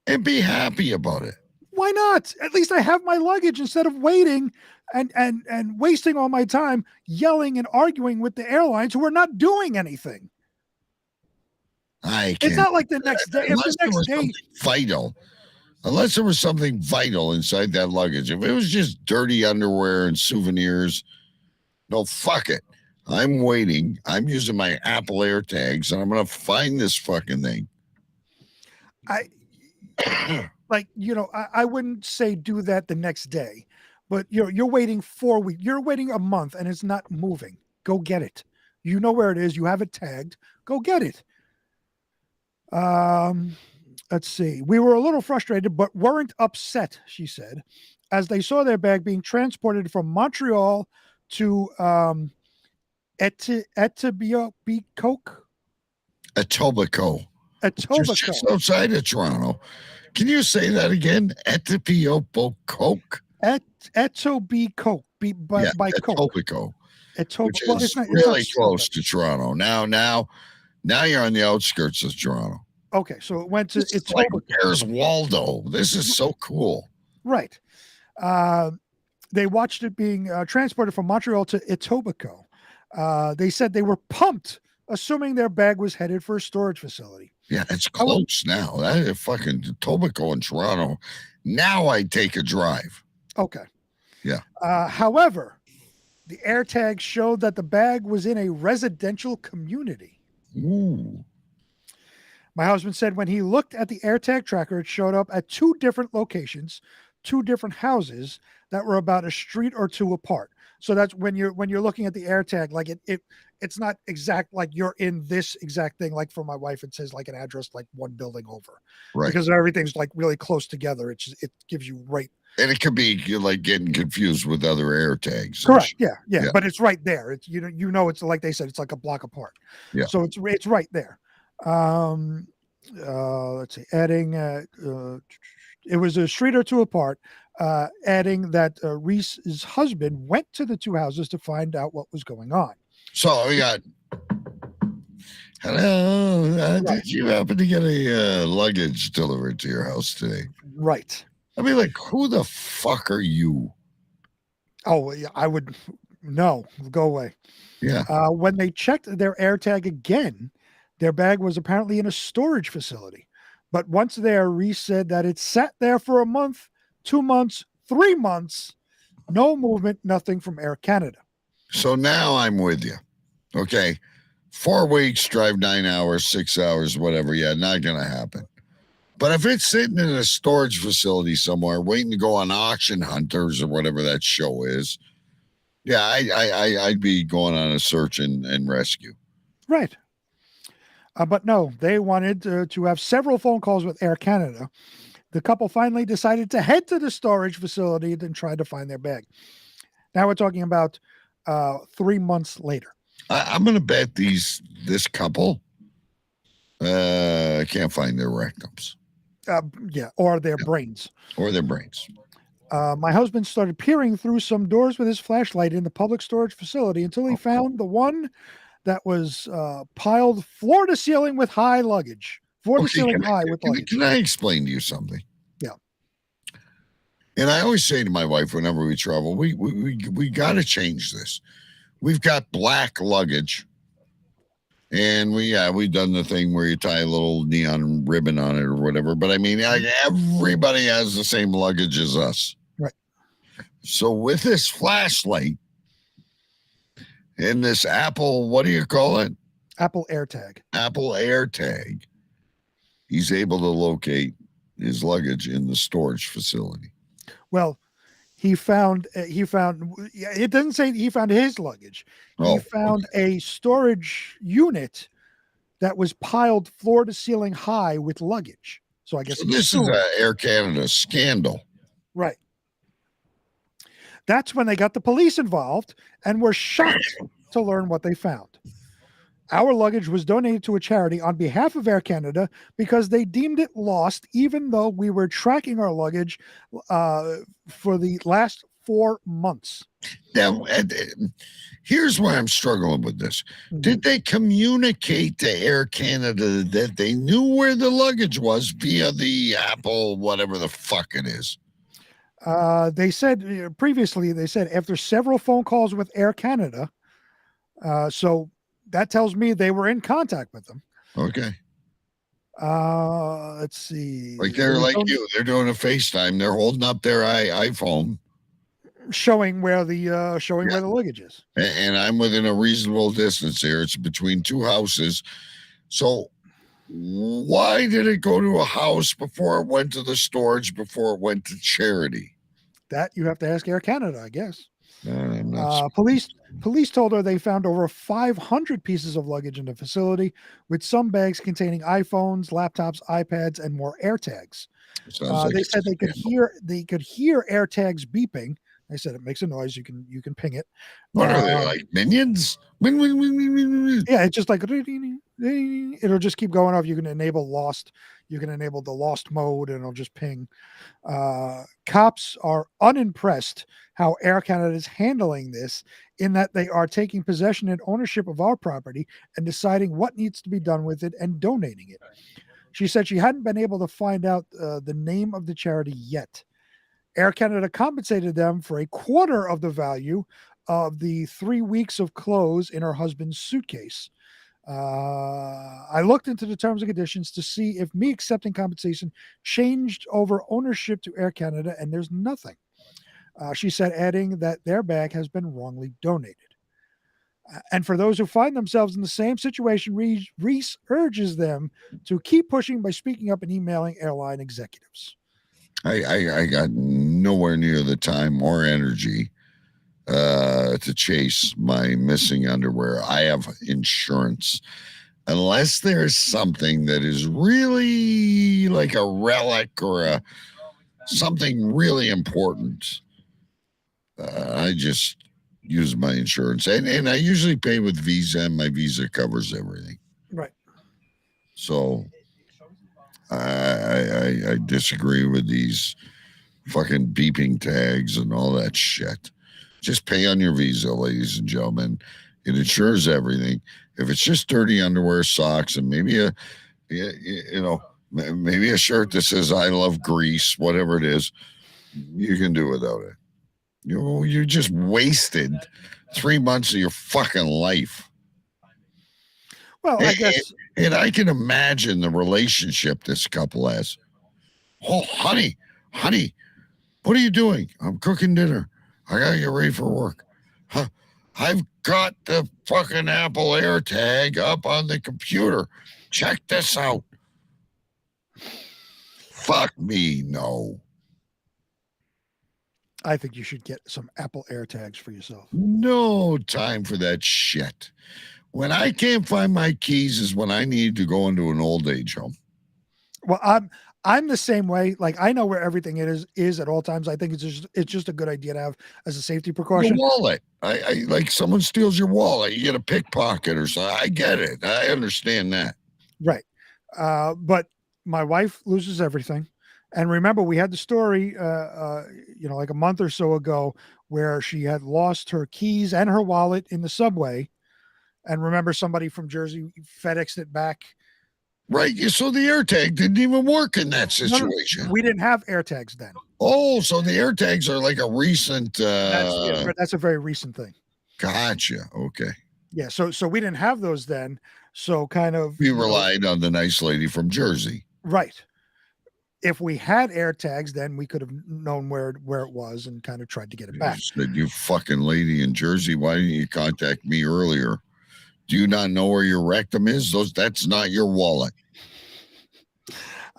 And be happy about it. Why not? At least I have my luggage instead of waiting and wasting all my time yelling and arguing with the airlines who are not doing anything. It's not like the next day. Unless there was something vital inside that luggage. If it was just dirty underwear and souvenirs, no, fuck it. I'm waiting. I'm using my Apple AirTags, and I'm going to find this fucking thing. I wouldn't say do that the next day, but you're waiting 4 weeks. You're waiting a month, and it's not moving. Go get it. You know where it is. You have it tagged. Go get it. Let's see. We were a little frustrated, but weren't upset, she said, as they saw their bag being transported from Montreal to Etobicoke. Just outside of Toronto. Can you say that again? Etobicoke. Etobicoke. By Coke. Etobicoke. Which is really close to Toronto. Now you're on the outskirts of Toronto. Okay, so it went to it's like where's Waldo? This is so cool. Right. They watched it being transported from Montreal to Etobicoke. They said they were pumped, assuming their bag was headed for a storage facility. Yeah, it's close now. That is fucking Etobicoke and Toronto. Now I take a drive. Okay. Yeah. However, the AirTag showed that the bag was in a residential community. Ooh. My husband said when he looked at the AirTag tracker, it showed up at 2 different locations, 2 different houses that were about a street or 2 apart. So that's when you're looking at the AirTag, like it's not exact like you're in this exact thing. Like for my wife, it says like an address like 1 building over, Right. because everything's like really close together. It gives you right. And it could be like getting confused with other AirTags. Correct. Yeah. But it's right there. It's it's like they said, it's like a block apart. Yeah. So it's right there. Let's see. Adding. It was a street or 2 apart. Adding that Reese's husband went to the 2 houses to find out what was going on. So we got. Hello. Did you happen to get a luggage delivered to your house today? Right. I mean, like, who the fuck are you? Oh, yeah, I would. No, go away. Yeah. When they checked their AirTag again, their bag was apparently in a storage facility. But once there, Reese said that it sat there for a month, 2 months, 3 months, no movement, nothing from Air Canada. So now I'm with you. Okay. 4 weeks, drive 9 hours, 6 hours, whatever. Yeah, not going to happen. But if it's sitting in a storage facility somewhere waiting to go on Auction Hunters or whatever that show is, yeah, I'd be going on a search and rescue. Right. But no, they wanted to have several phone calls with Air Canada. The couple finally decided to head to the storage facility and try to find their bag. Now we're talking about 3 months later. I'm going to bet this couple can't find their rectums. Or their brains. Or their brains. My husband started peering through some doors with his flashlight in the public storage facility until he found the one that was piled floor to ceiling with high luggage. Floor to ceiling high with luggage. Can I explain to you something? Yeah. And I always say to my wife whenever we travel, we got to change this. We've got black luggage. And we've done the thing where you tie a little neon ribbon on it or whatever. But I mean, everybody has the same luggage as us. Right. So with this flashlight and this Apple, what do you call it? Apple AirTag. Apple AirTag. He's able to locate his luggage in the storage facility. Well, he found, it doesn't say he found his luggage. He found a storage unit that was piled floor to ceiling high with luggage. So I guess this is an Air Canada scandal. Right. That's when they got the police involved and were shocked to learn what they found. Our luggage was donated to a charity on behalf of Air Canada because they deemed it lost, even though we were tracking our luggage for the last 4 months. Now, here's why I'm struggling with this. Did they communicate to Air Canada that they knew where the luggage was via the Apple, whatever the fuck it is? They said previously, after several phone calls with Air Canada, so that tells me they were in contact with them. Okay. Let's see. Like they're like you. They're doing a FaceTime. They're holding up their iPhone, showing where the luggage is. And I'm within a reasonable distance here. It's between 2 houses. So why did it go to a house before it went to the storage, before it went to charity? That you have to ask Air Canada, I guess. I'm not Police told her they found over 500 pieces of luggage in the facility, with some bags containing iPhones, laptops, iPads, and more AirTags. They said they could hear AirTags beeping. They said it makes a noise. You can ping it. What are they, like minions? Yeah, it's just like it'll just keep going off. You can enable lost. You can enable the lost mode, and it'll just ping. Cops are unimpressed how Air Canada is handling this, in that they are taking possession and ownership of our property and deciding what needs to be done with it and donating it. She said she hadn't been able to find out the name of the charity yet. Air Canada compensated them for a quarter of the value of the 3 weeks of clothes in her husband's suitcase. I looked into the terms and conditions to see if me accepting compensation changed over ownership to Air Canada, and there's nothing. She said, adding that their bag has been wrongly donated. And for those who find themselves in the same situation, Reese urges them to keep pushing by speaking up and emailing airline executives. I got nowhere near the time or energy to chase my missing underwear. I have insurance. Unless there's something that is really like a relic or something really important, I just use my insurance. And I usually pay with Visa, and my Visa covers everything. Right. So I disagree with these fucking beeping tags and all that shit. Just pay on your Visa, ladies and gentlemen. It insures everything. If it's just dirty underwear, socks, and maybe maybe a shirt that says "I love Greece," whatever it is, you can do without it. You just wasted 3 months of your fucking life. Well, I guess, and I can imagine the relationship this couple has. Oh, honey, what are you doing? I'm cooking dinner. I gotta get ready for work. Huh? I've got the fucking Apple AirTag up on the computer. Check this out. Fuck me, no. I think you should get some Apple AirTags for yourself. No time for that shit. When I can't find my keys is when I need to go into an old age home. Well, I'm the same way. Like, I know where everything is at all times. I think it's just a good idea to have as a safety precaution. Your wallet. I like someone steals your wallet, you get a pickpocket or something. I get it. I understand that. Right. But my wife loses everything. And remember, we had the story, like a month or so ago, where she had lost her keys and her wallet in the subway. And remember, somebody from Jersey FedExed it back. Right. So the AirTag didn't even work in that situation. No, we didn't have AirTags then. Oh, so the AirTags are like a recent. That's a very recent thing. Gotcha. Okay. Yeah. So we didn't have those then. So kind of. We relied on the nice lady from Jersey. Right. If we had AirTags, then we could have known where it was and kind of tried to get it back. You fucking lady in Jersey, why didn't you contact me earlier? Do you not know where your rectum is? That's not your wallet.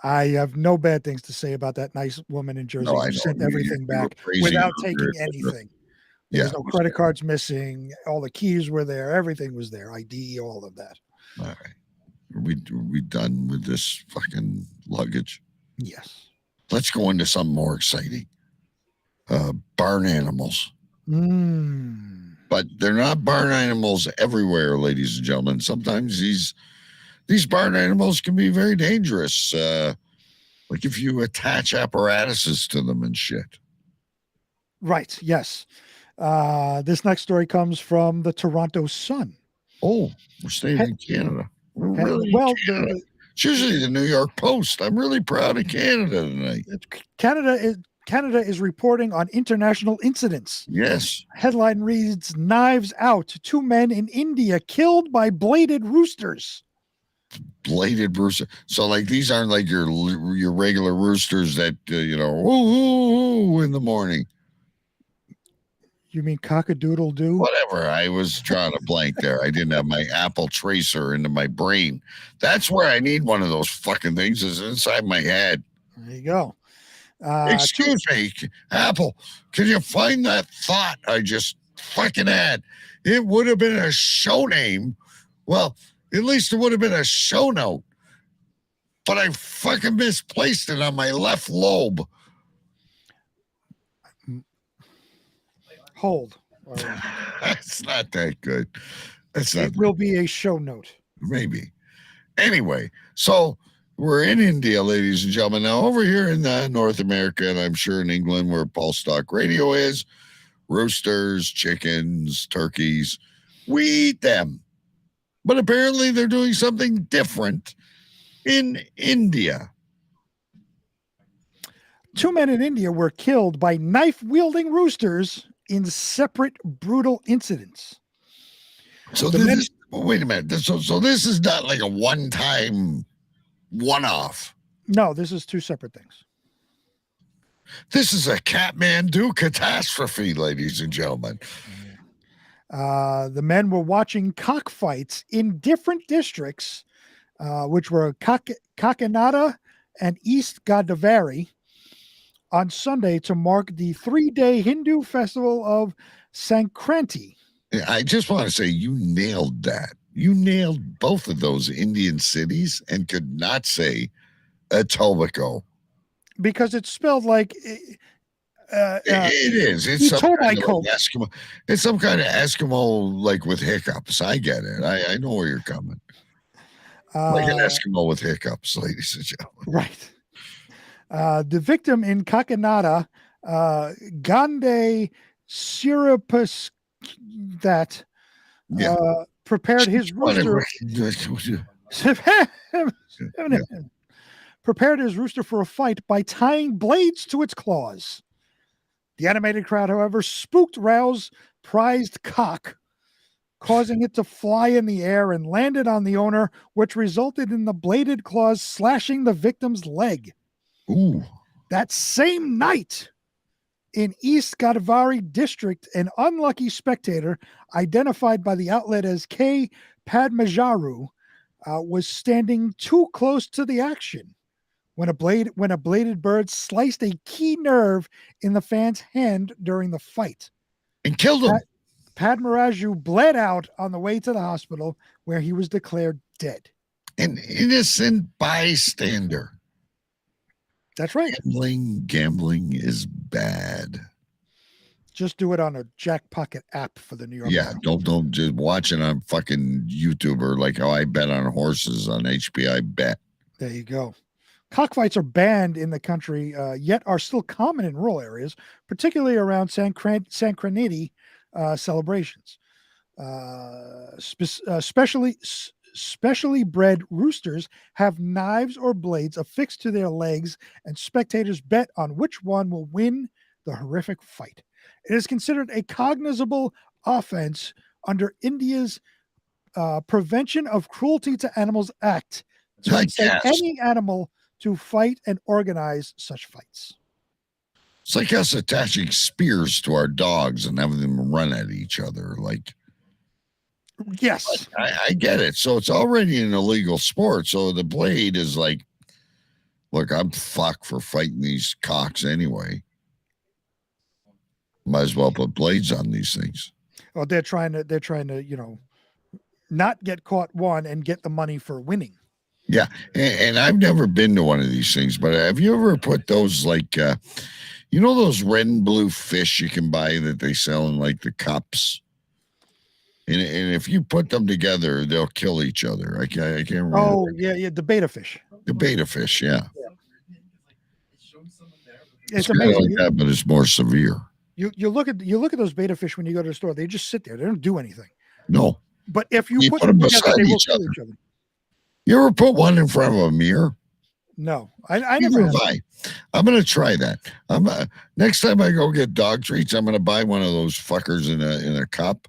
I have no bad things to say about that nice woman in Jersey who sent everything back without taking anything. There's no credit cards missing. All the keys were there. Everything was there. ID, all of that. All right. Are we done with this fucking luggage? Yes. Let's go into something more exciting. Barn animals. But they're not barn animals everywhere, ladies and gentlemen. Sometimes these barn animals can be very dangerous. Like if you attach apparatuses to them and shit. Right. Yes. This next story comes from the Toronto Sun. Oh, we're staying in Canada. It's usually the New York Post. I'm really proud of Canada tonight. Canada is reporting on international incidents. Yes. Headline reads, "Knives out. 2 men in India killed by bladed roosters." Bladed rooster. So like these aren't like your regular roosters that ooh in the morning. You mean cock-a-doodle-doo? Whatever. I was drawing a blank there. I didn't have my Apple tracer into my brain. That's where I need one of those fucking things, is inside my head. There you go. Excuse me, Apple, can you find that thought I just fucking had? It would have been a show name. Well, at least it would have been a show note. But I fucking misplaced it on my left lobe. Hold. That's not that good. It will be a show note. Maybe. Anyway, so we're in India, ladies and gentlemen. Now, over here in North America, and I'm sure in England, where Pulse Talk Radio is, roosters, chickens, turkeys, we eat them. But apparently they're doing something different in India. 2 men in India were killed by knife-wielding roosters in separate brutal incidents. So this Well, wait a minute. So this is not like a one-time one-off. No, this is two separate things. This is a Kathmandu catastrophe, ladies and gentlemen. The men were watching cockfights in different districts, which were Kakinada and East Godavari, on Sunday to mark the 3-day Hindu festival of Sankranti. I just want to say you nailed that. You nailed both of those Indian cities and could not say Etobicoke. Because it's spelled like it is. It's some kind of like Eskimo. It's some kind of Eskimo, like with hiccups. I get it. I know where you're coming. Like an Eskimo with hiccups, ladies and gentlemen. Right. The victim in Kakinada, Gande Sirapus, that prepared his rooster. Prepared his rooster for a fight by tying blades to its claws. The animated crowd, however, spooked Rao's prized cock, causing it to fly in the air and landed on the owner, which resulted in the bladed claws slashing the victim's leg. Ooh. That same night, in East Godavari district, an unlucky spectator, identified by the outlet as K. Padmajaru, was standing too close to the action when a bladed bird sliced a key nerve in the fan's hand during the fight and killed him. Padmaraju bled out on the way to the hospital, where he was declared dead. An innocent bystander. That's right. Gambling is bad. Just do it on a Jack Pocket app for the New York Times. Don't just watch it on fucking YouTube or like how I bet on horses on HBI Bet. There you go. Cockfights are banned in the country, yet are still common in rural areas, particularly around Sankraniti celebrations. Specially bred roosters have knives or blades affixed to their legs, and spectators bet on which one will win the horrific fight. It is considered a cognizable offense under India's Prevention of Cruelty to Animals Act to incite any animal to fight and organize such fights. It's like us attaching spears to our dogs and having them run at each other. Like, yes, I get it. So it's already an illegal sport. So the blade is like, look, I'm fucked for fighting these cocks anyway. Might as well put blades on these things. Well, they're trying to, not get caught one and get the money for winning. Yeah, and I've never been to one of these things, but have you ever put those like, those red and blue fish you can buy that they sell in like the cups? And if you put them together, they'll kill each other. I can't remember. Oh, yeah, the beta fish. The beta fish, yeah. It's amazing. Like that, but it's more severe. You look at those beta fish when you go to the store. They just sit there. They don't do anything. No. But if you put them together, they will kill each other. You ever put one in front of a mirror? No, I never have. I'm going to try that. Next time I go get dog treats, I'm going to buy one of those fuckers in a cup.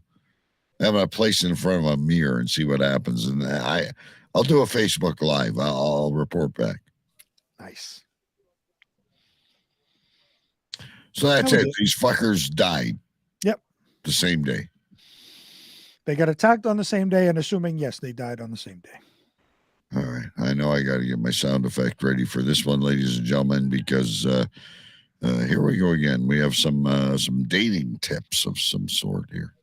I'm going to place it in front of a mirror and see what happens. And I'll do a Facebook Live. I'll report back. Nice. So that's it. These fuckers died. Yep. The same day. They got attacked on the same day, and assuming, yes, they died on the same day. All right. I know I got to get my sound effect ready for this one, ladies and gentlemen, because here we go again. We have some dating tips of some sort here.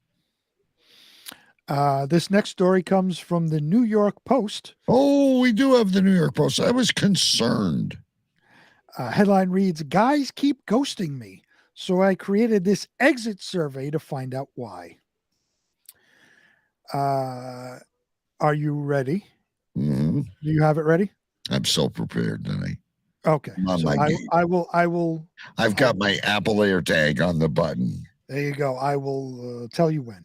This next story comes from the New York Post. Oh, we do have the New York Post. I was concerned. Headline reads, "Guys keep ghosting me, so I created this exit survey to find out why." Are you ready? Mm-hmm. Do you have it ready? I'm so prepared tonight. Okay. So I will. I've got my Apple AirTag on the button. There you go. I will tell you when.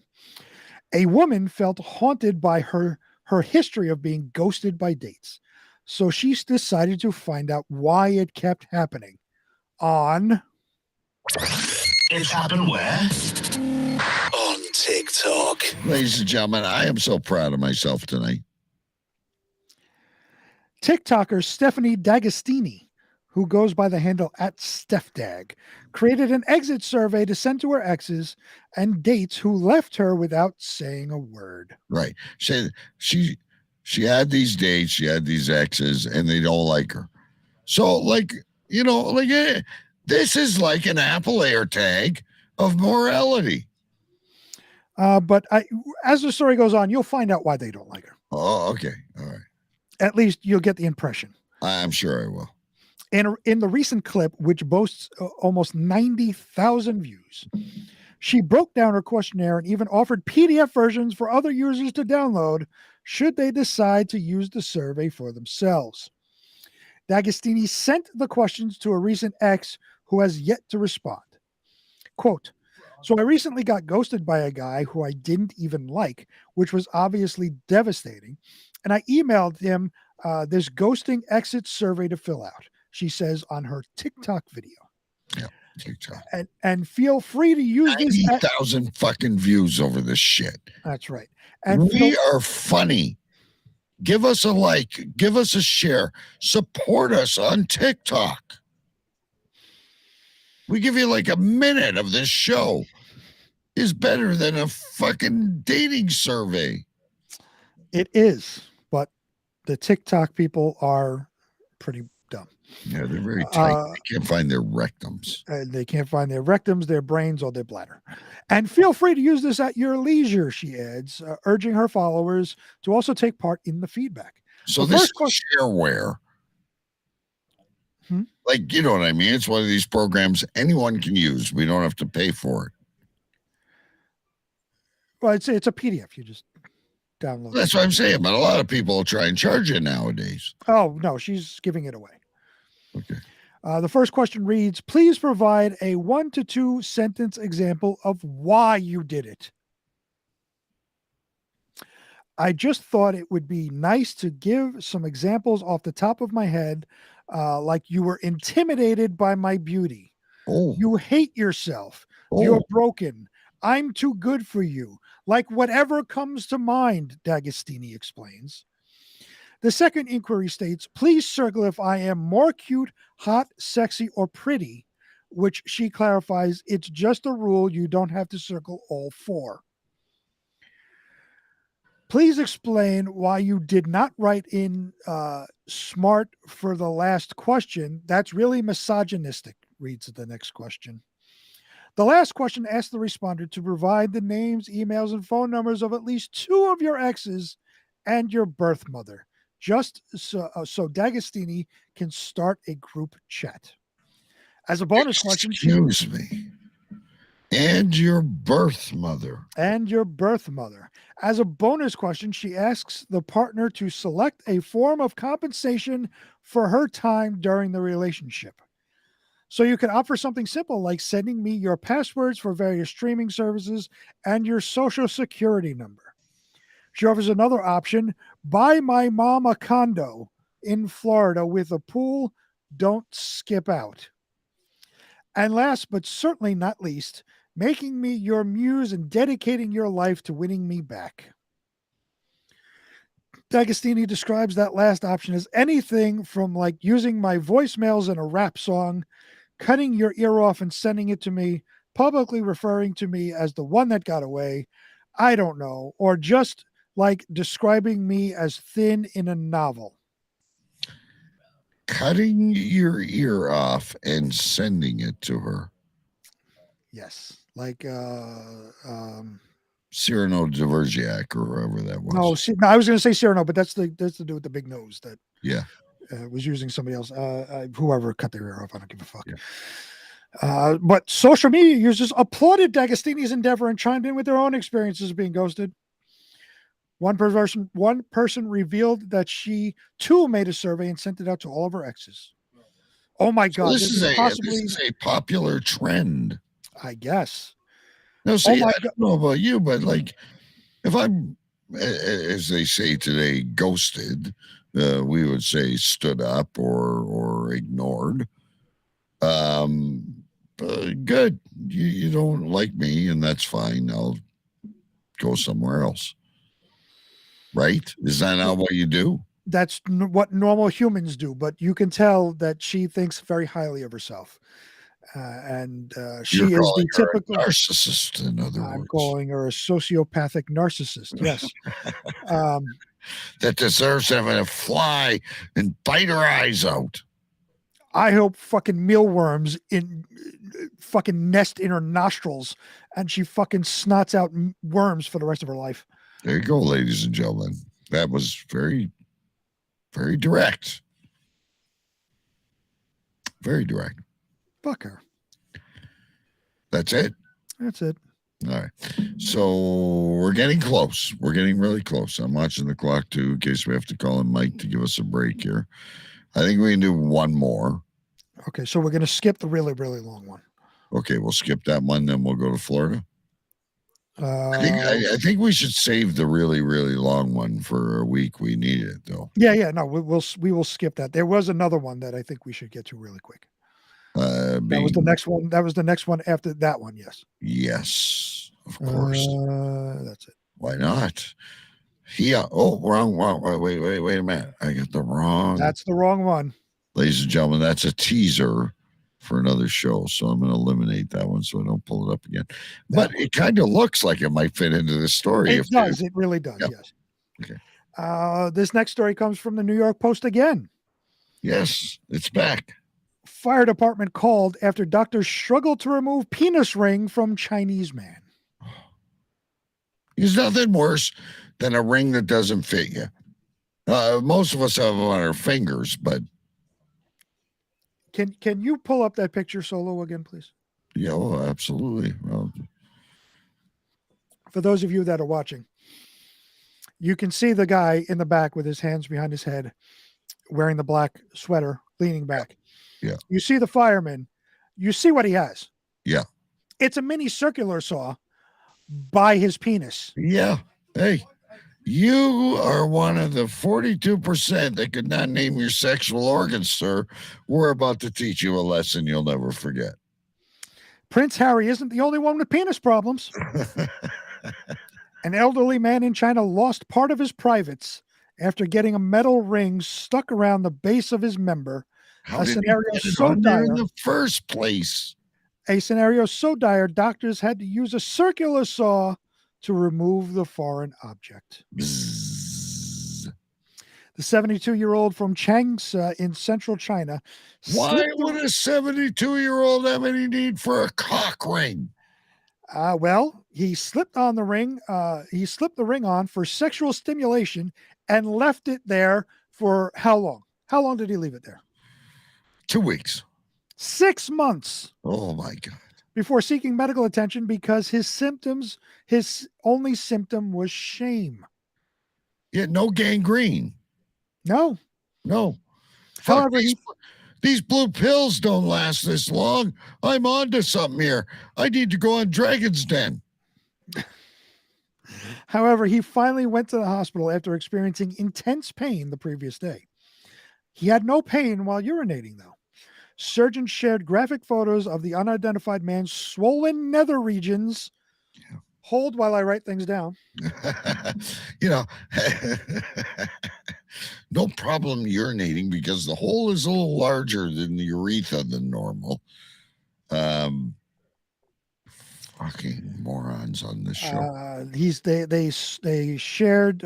A woman felt haunted by her history of being ghosted by dates. So she decided to find out why it kept happening on... It's happened where? On TikTok. Ladies and gentlemen, I am so proud of myself tonight. TikToker Stephanie D'Agostini, who goes by the handle @StephDag, created an exit survey to send to her exes and dates who left her without saying a word. Right. She had these dates, she had these exes, and they don't like her. So, like, this is like an Apple AirTag of morality. But as the story goes on, you'll find out why they don't like her. Oh, okay. All right. At least you'll get the impression. I'm sure I will. In the recent clip, which boasts almost 90,000 views, she broke down her questionnaire and even offered PDF versions for other users to download should they decide to use the survey for themselves. D'Agostini sent the questions to a recent ex who has yet to respond. Quote, "So I recently got ghosted by a guy who I didn't even like, which was obviously devastating. And I emailed him this ghosting exit survey to fill out," she says on her TikTok video. Yeah, TikTok. And feel free to use this. 90,000 fucking views over this shit. That's right. And we are funny. Give us a like. Give us a share. Support us on TikTok. We give you like a minute of this show. Is better than a fucking dating survey. It is, but the TikTok people are pretty dumb. Yeah, they're very tight. They can't find their rectums. They can't find their rectums, their brains, or their bladder. And feel free to use this at your leisure, she adds, urging her followers to also take part in the feedback. So this is shareware. Like, you know what I mean? It's one of these programs anyone can use. We don't have to pay for it. Well, it's a PDF. You just download. That's what I'm saying. But a lot of people will try and charge you nowadays. Oh, no, she's giving it away. Okay. The first question reads, please provide a 1 to 2 sentence example of why you did it. I just thought it would be nice to give some examples off the top of my head, like you were intimidated by my beauty. Oh. You hate yourself. Oh. You're broken. I'm too good for you. Like whatever comes to mind, D'Agostini explains. The second inquiry states, please circle if I am more cute, hot, sexy, or pretty, which she clarifies it's just a rule. You don't have to circle all 4. Please explain why you did not write in smart for the last question. That's really misogynistic, reads the next question. The last question asks the responder to provide the names, emails, and phone numbers of at least 2 of your exes and your birth mother, just so D'Agostini can start a group chat. As a bonus question, excuse me. And your birth mother. And your birth mother. As a bonus question, she asks the partner to select a form of compensation for her time during the relationship. So you can opt for something simple like sending me your passwords for various streaming services and your social security number. She offers another option, buy my mom a condo in Florida with a pool, don't skip out. And last but certainly not least, making me your muse and dedicating your life to winning me back. D'Agostini describes that last option as anything from like using my voicemails in a rap song, cutting your ear off and sending it to me, publicly referring to me as the one that got away, I don't know, or just like describing me as thin in a novel. Cutting your ear off and sending it to her. Yes. Like Cyrano Dvorak or whoever that was. No, I was going to say Cyrano, but that's to do with the big nose that was using somebody else. Whoever cut their ear off, I don't give a fuck. Yeah. But social media users applauded D'Agostini's endeavor and chimed in with their own experiences of being ghosted. One person revealed that she too made a survey and sent it out to all of her exes. Oh my God! This is a popular trend, I guess. No, see, I don't know about you, but like, if I'm, as they say today, ghosted, we would say stood up or ignored. Good. You don't like me, and that's fine. I'll go somewhere else. Right? Is that not what you do? That's what normal humans do, but you can tell that she thinks very highly of herself. And she You're is calling the her typical a narcissist, in other I'm words. calling her a sociopathic narcissist. Yes. That deserves to fly and bite her eyes out. I hope fucking mealworms in fucking nest in her nostrils and she fucking snots out worms for the rest of her life. There you go, ladies and gentlemen. That was very, very direct. Very direct. Fuck her. That's it? That's it. All right. So we're getting close. We're getting really close. I'm watching the clock too, in case we have to call in Mike to give us a break here. I think we can do one more. Okay, so we're going to skip the really, really long one. Okay, we'll skip that one, then we'll go to Florida. I think we should save the really, really long one for a week. We need it though. Yeah. No, we will skip that. There was another one that I think we should get to really quick. That was the next one. That was the next one after that one. Yes. Yes, of course. That's it. Why not? Yeah. Oh, wrong. Wait a minute. I got the wrong. That's the wrong one. Ladies and gentlemen, that's a teaser for another show. So I'm going to eliminate that one so I don't pull it up again. But it kind of looks like it might fit into the story. It does. It really does. Yep. Yes. Okay. This next story comes from the New York Post again. Yes, it's back. Fire department called after doctors struggled to remove penis ring from Chinese man. There's nothing worse than a ring that doesn't fit you. Most of us have them on our fingers, but can you pull up that picture solo again, please? Yeah, well, absolutely. Well, for those of you that are watching, you can see the guy in the back with his hands behind his head, wearing the black sweater, leaning back. Yeah. You see the fireman. You see what he has. Yeah. It's a mini circular saw by his penis. Yeah. Hey, you are one of the 42% that could not name your sexual organs, sir. We're about to teach you a lesson you'll never forget. Prince Harry isn't the only one with penis problems. An elderly man in China lost part of his privates after getting a metal ring stuck around the base of his member. How did he get it on there in the first place? A scenario so dire, doctors had to use a circular saw to remove the foreign object. Bzzz. The 72-year-old from Changsha in central China. Why would a 72-year-old have any need for a cock ring? Well, he slipped on the ring. He slipped the ring on for sexual stimulation and left it there for how long? How long did he leave it there? 2 weeks. 6 months. Oh my God. Before seeking medical attention because his only symptom was shame. Yeah, no gangrene. No. However, these blue pills don't last this long. I'm on to something here. I need to go on Dragon's Den. However, he finally went to the hospital after experiencing intense pain the previous day. He had no pain while urinating, though. Surgeons shared graphic photos of the unidentified man's swollen nether regions. Yeah. Hold while I write things down. No problem urinating because the hole is a little larger than the urethra than normal. Fucking morons on this show. They shared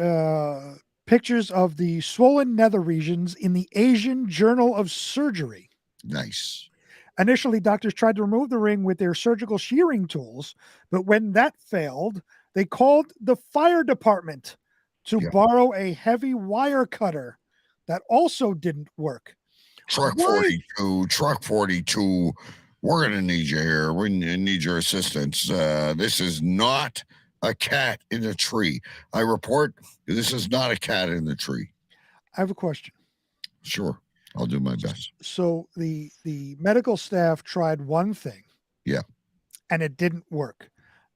pictures of the swollen nether regions in the Asian Journal of Surgery. Nice. Initially, doctors tried to remove the ring with their surgical shearing tools, but when that failed, they called the fire department to borrow a heavy wire cutter. That also didn't work. Truck 42, we're going to need you here. We need your assistance. This is not a cat in a tree. I report this is not a cat in the tree. I have a question. Sure. I'll do my best. So the medical staff tried one thing. Yeah. And it didn't work.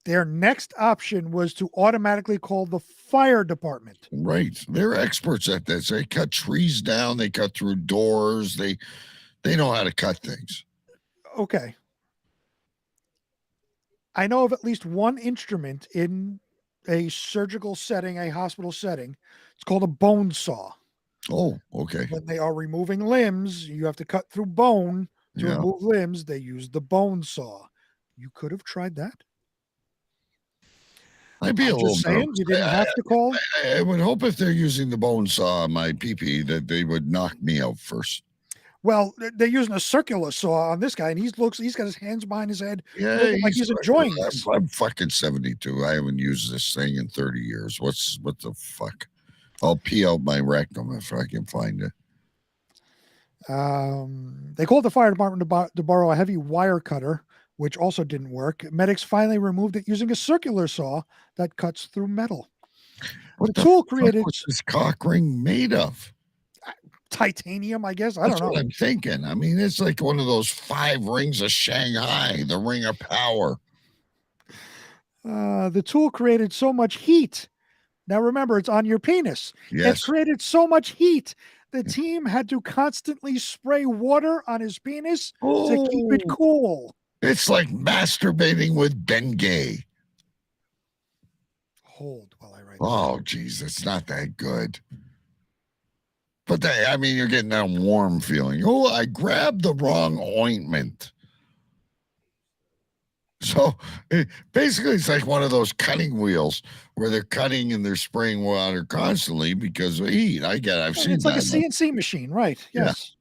Their next option was to automatically call the fire department. Right. They're experts at this. They cut trees down. They cut through doors. They know how to cut things. Okay. I know of at least one instrument in a surgical setting, a hospital setting. It's called a bone saw. Oh, okay. When they are removing limbs, you have to cut through bone to Yeah. remove limbs. They use the bone saw. You could have tried that. I'd be I'm a little just saying, nervous. you didn't have to call. I would hope if they're using the bone saw on my pee-pee that they would knock me out first. Well, they're using a circular saw on this guy, and he's got his hands behind his head, Yeah, looking like he's enjoying this. I'm fucking 72. I haven't used this thing in 30 years. What the fuck? I'll pee out my rectum if I can find it. They called the fire department to borrow a heavy wire cutter, which also didn't work. Medics finally removed it using a circular saw that cuts through metal. What the tool fuck created was this cock ring made of? Titanium, I guess. I That's don't know. what I'm thinking. I mean, it's like one of those 5 rings of Shanghai, the ring of power. The tool created so much heat. Now remember, it's on your penis. Yes. It created so much heat. The team had to constantly spray water on his penis to keep it cool. It's like masturbating with Bengay. Hold while I write. Oh, geez, it's not that good. But you're getting that warm feeling. Oh, I grabbed the wrong ointment. So basically, it's like one of those cutting wheels where they're cutting and they're spraying water constantly because of heat. I've seen It's like a CNC machine, right? Yes.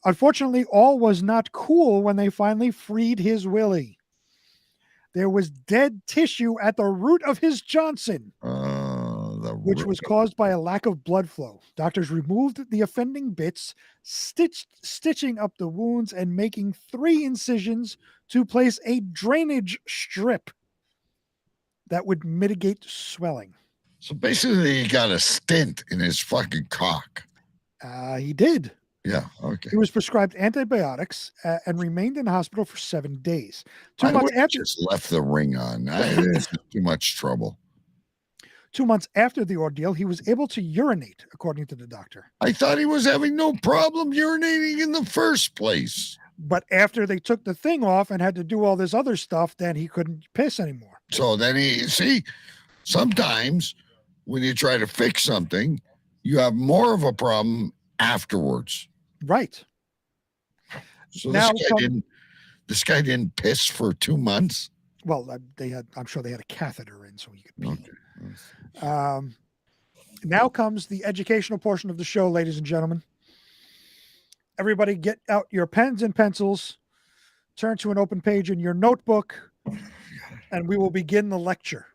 Unfortunately, all was not cool when they finally freed his willy. There was dead tissue at the root of his Johnson, which was caused by a lack of blood flow. Doctors removed the offending bits, stitching up the wounds and making 3 incisions to place a drainage strip that would mitigate swelling. So basically, he got a stent in his fucking cock. He did. Yeah, okay. He was prescribed antibiotics and remained in the hospital for 7 days. 2 I months would have after, just left the ring on. It's too much trouble. 2 months after the ordeal, he was able to urinate, according to the doctor. I thought he was having no problem urinating in the first place. But after they took the thing off and had to do all this other stuff, then he couldn't piss anymore. So then sometimes when you try to fix something, you have more of a problem afterwards. Right. So this guy didn't piss for 2 months. Well, I'm sure they had a catheter in so he could pee. Okay. Now comes the educational portion of the show, ladies and gentlemen. Everybody get out your pens and pencils, turn to an open page in your notebook, and we will begin the lecture.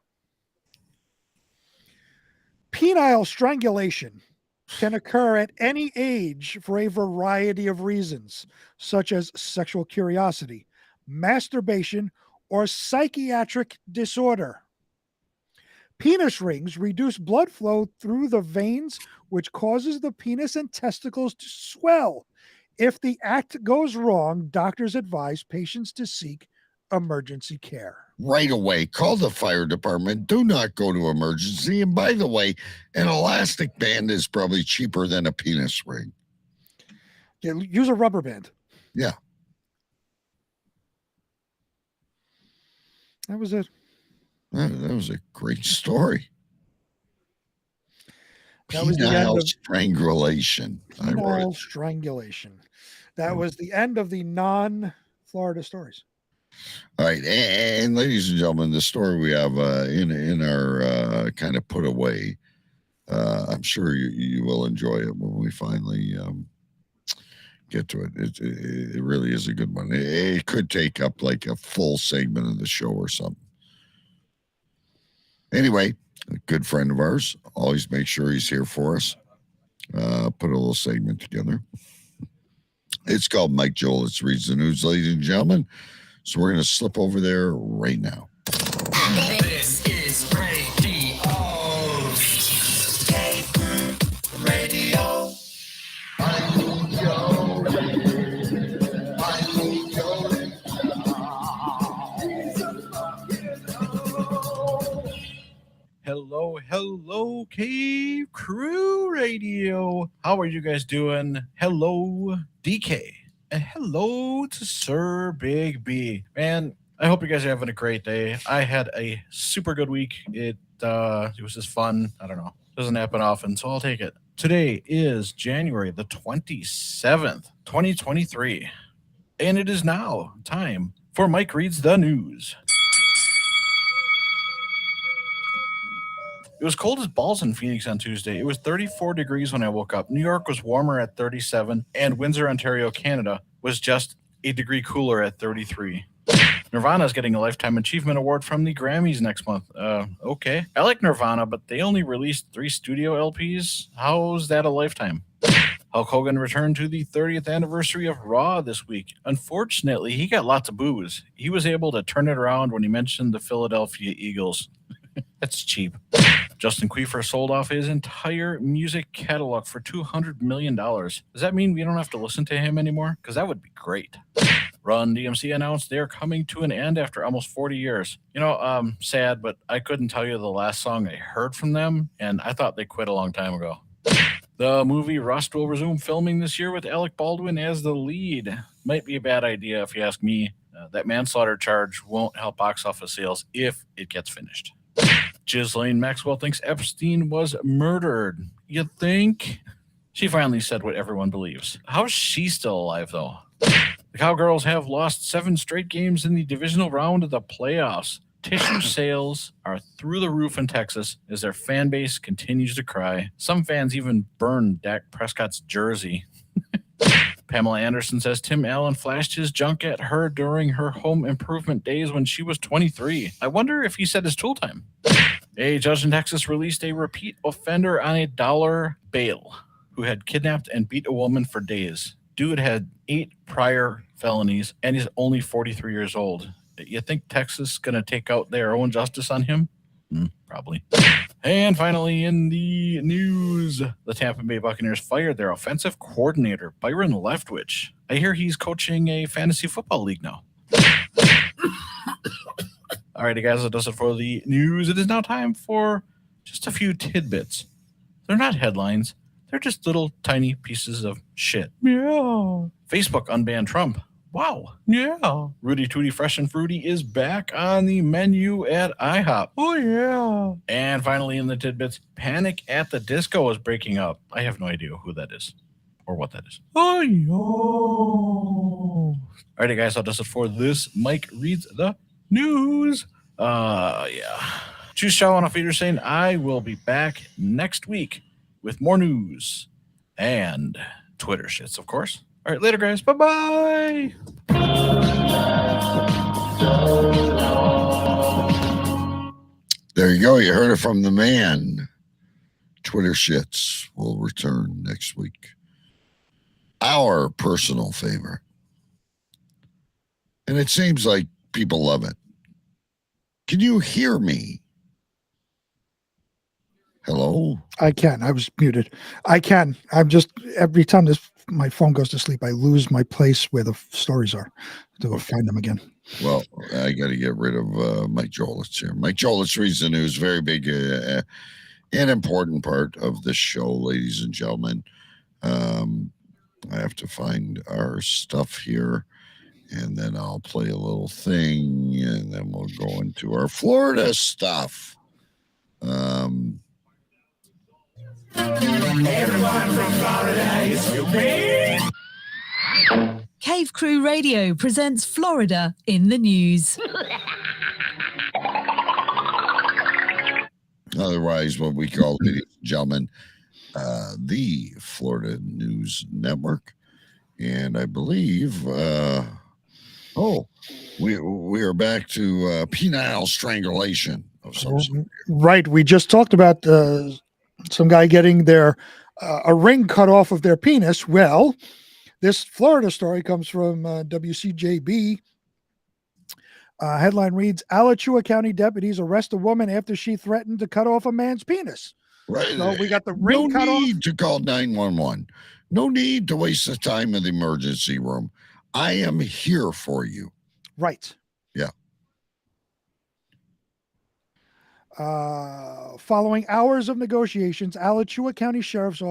Penile strangulation can occur at any age for a variety of reasons, such as sexual curiosity, masturbation, or psychiatric disorder. Penis rings reduce blood flow through the veins, which causes the penis and testicles to swell. If the act goes wrong, doctors advise patients to seek emergency care. Right away, call the fire department. Do not go to emergency. And by the way, an elastic band is probably cheaper than a penis ring. Yeah, use a rubber band. Yeah. That was it. That was a great story. That was the end of strangulation. Penile strangulation. That was the end of the non-Florida stories. All right, and ladies and gentlemen, the story we have in our kind of put away. I'm sure you will enjoy it when we finally get to it. It really is a good one. It could take up like a full segment of the show or something. Anyway, a good friend of ours. Always make sure he's here for us. Put a little segment together. It's called Mike Jolitz Reads the News, ladies and gentlemen. So we're going to slip over there right now. This is radio. Radio. Hello, Cave Crew Radio. How are you guys doing? Hello, DK. And hello to Sir Big B. Man, I hope you guys are having a great day. I had a super good week. It was just fun. I don't know. Doesn't happen often, so I'll take it. Today is January the 27th, 2023. And it is now time for Mike Reads the News. It was cold as balls in Phoenix on Tuesday. It was 34 degrees when I woke up. New York was warmer at 37, and Windsor, Ontario, Canada was just a degree cooler at 33. Nirvana is getting a Lifetime Achievement Award from the Grammys next month. Okay. I like Nirvana, but they only released 3 studio LPs. How's that a lifetime? Hulk Hogan returned to the 30th anniversary of Raw this week. Unfortunately, he got lots of boos. He was able to turn it around when he mentioned the Philadelphia Eagles. That's cheap. Justin Queefer sold off his entire music catalog for $200 million. Does that mean we don't have to listen to him anymore? Because that would be great. Run DMC announced they're coming to an end after almost 40 years. Sad, but I couldn't tell you the last song I heard from them, and I thought they quit a long time ago. The movie Rust will resume filming this year with Alec Baldwin as the lead. Might be a bad idea if you ask me. That manslaughter charge won't help box office sales if it gets finished. Ghislaine Maxwell thinks Epstein was murdered. You think? She finally said what everyone believes. How's she still alive, though? The Cowgirls have lost 7 straight games in the divisional round of the playoffs. Tissue sales are through the roof in Texas as their fan base continues to cry. Some fans even burned Dak Prescott's jersey. Pamela Anderson says Tim Allen flashed his junk at her during her home improvement days when she was 23. I wonder if he said his tool time. A judge in Texas released a repeat offender on a $1 bail who had kidnapped and beat a woman for days. Dude had 8 prior felonies and he's only 43 years old. You think Texas is going to take out their own justice on him? Probably. And finally, in the news, the Tampa Bay Buccaneers fired their offensive coordinator, Byron Leftwich. I hear he's coaching a fantasy football league now. Alrighty, guys, that does it for the news. It is now time for just a few tidbits. They're not headlines. They're just little tiny pieces of shit. Yeah. Facebook unbanned Trump. Wow. Yeah. Rudy Tooty Fresh and Fruity is back on the menu at IHOP. Oh, yeah. And finally, in the tidbits, Panic at the Disco is breaking up. I have no idea who that is or what that is. Oh, yeah. Alrighty, guys, that does it for this. Mike Reads the News. Yeah. Tschüss, ciao, und auf Wiedersehen. I will be back next week with more news and Twitter shits, of course. All right, later, guys. Bye-bye. There you go. You heard it from the man. Twitter shits will return next week. Our personal favorite. And it seems like people love it. Can you hear me? Hello? I can. I was muted. I can. I'm just, every time my phone goes to sleep, I lose my place where the stories are. To go find them again. Well, I got to get rid of Mike Jolitz here. Mike Jolitz reads the news. Very big and important part of the show, ladies and gentlemen. I have to find our stuff here, and then I'll play a little thing, and then we'll go into our Florida stuff. Everyone from Florida is stupid. Cave Crew Radio presents Florida in the News. Otherwise, what we call, ladies and gentlemen, the Florida News Network. And I believe, we are back to penile strangulation of some sort. Right. We just talked about some guy getting a ring cut off of their penis. Well, this Florida story comes from WCJB. Headline reads, Alachua County deputies arrest a woman after she threatened to cut off a man's penis. Right. So we got the ring cut off. No need to call 911. No need to waste the time in the emergency room. I am here for you. Right. Yeah. Following hours of negotiations, Alachua County Sheriff's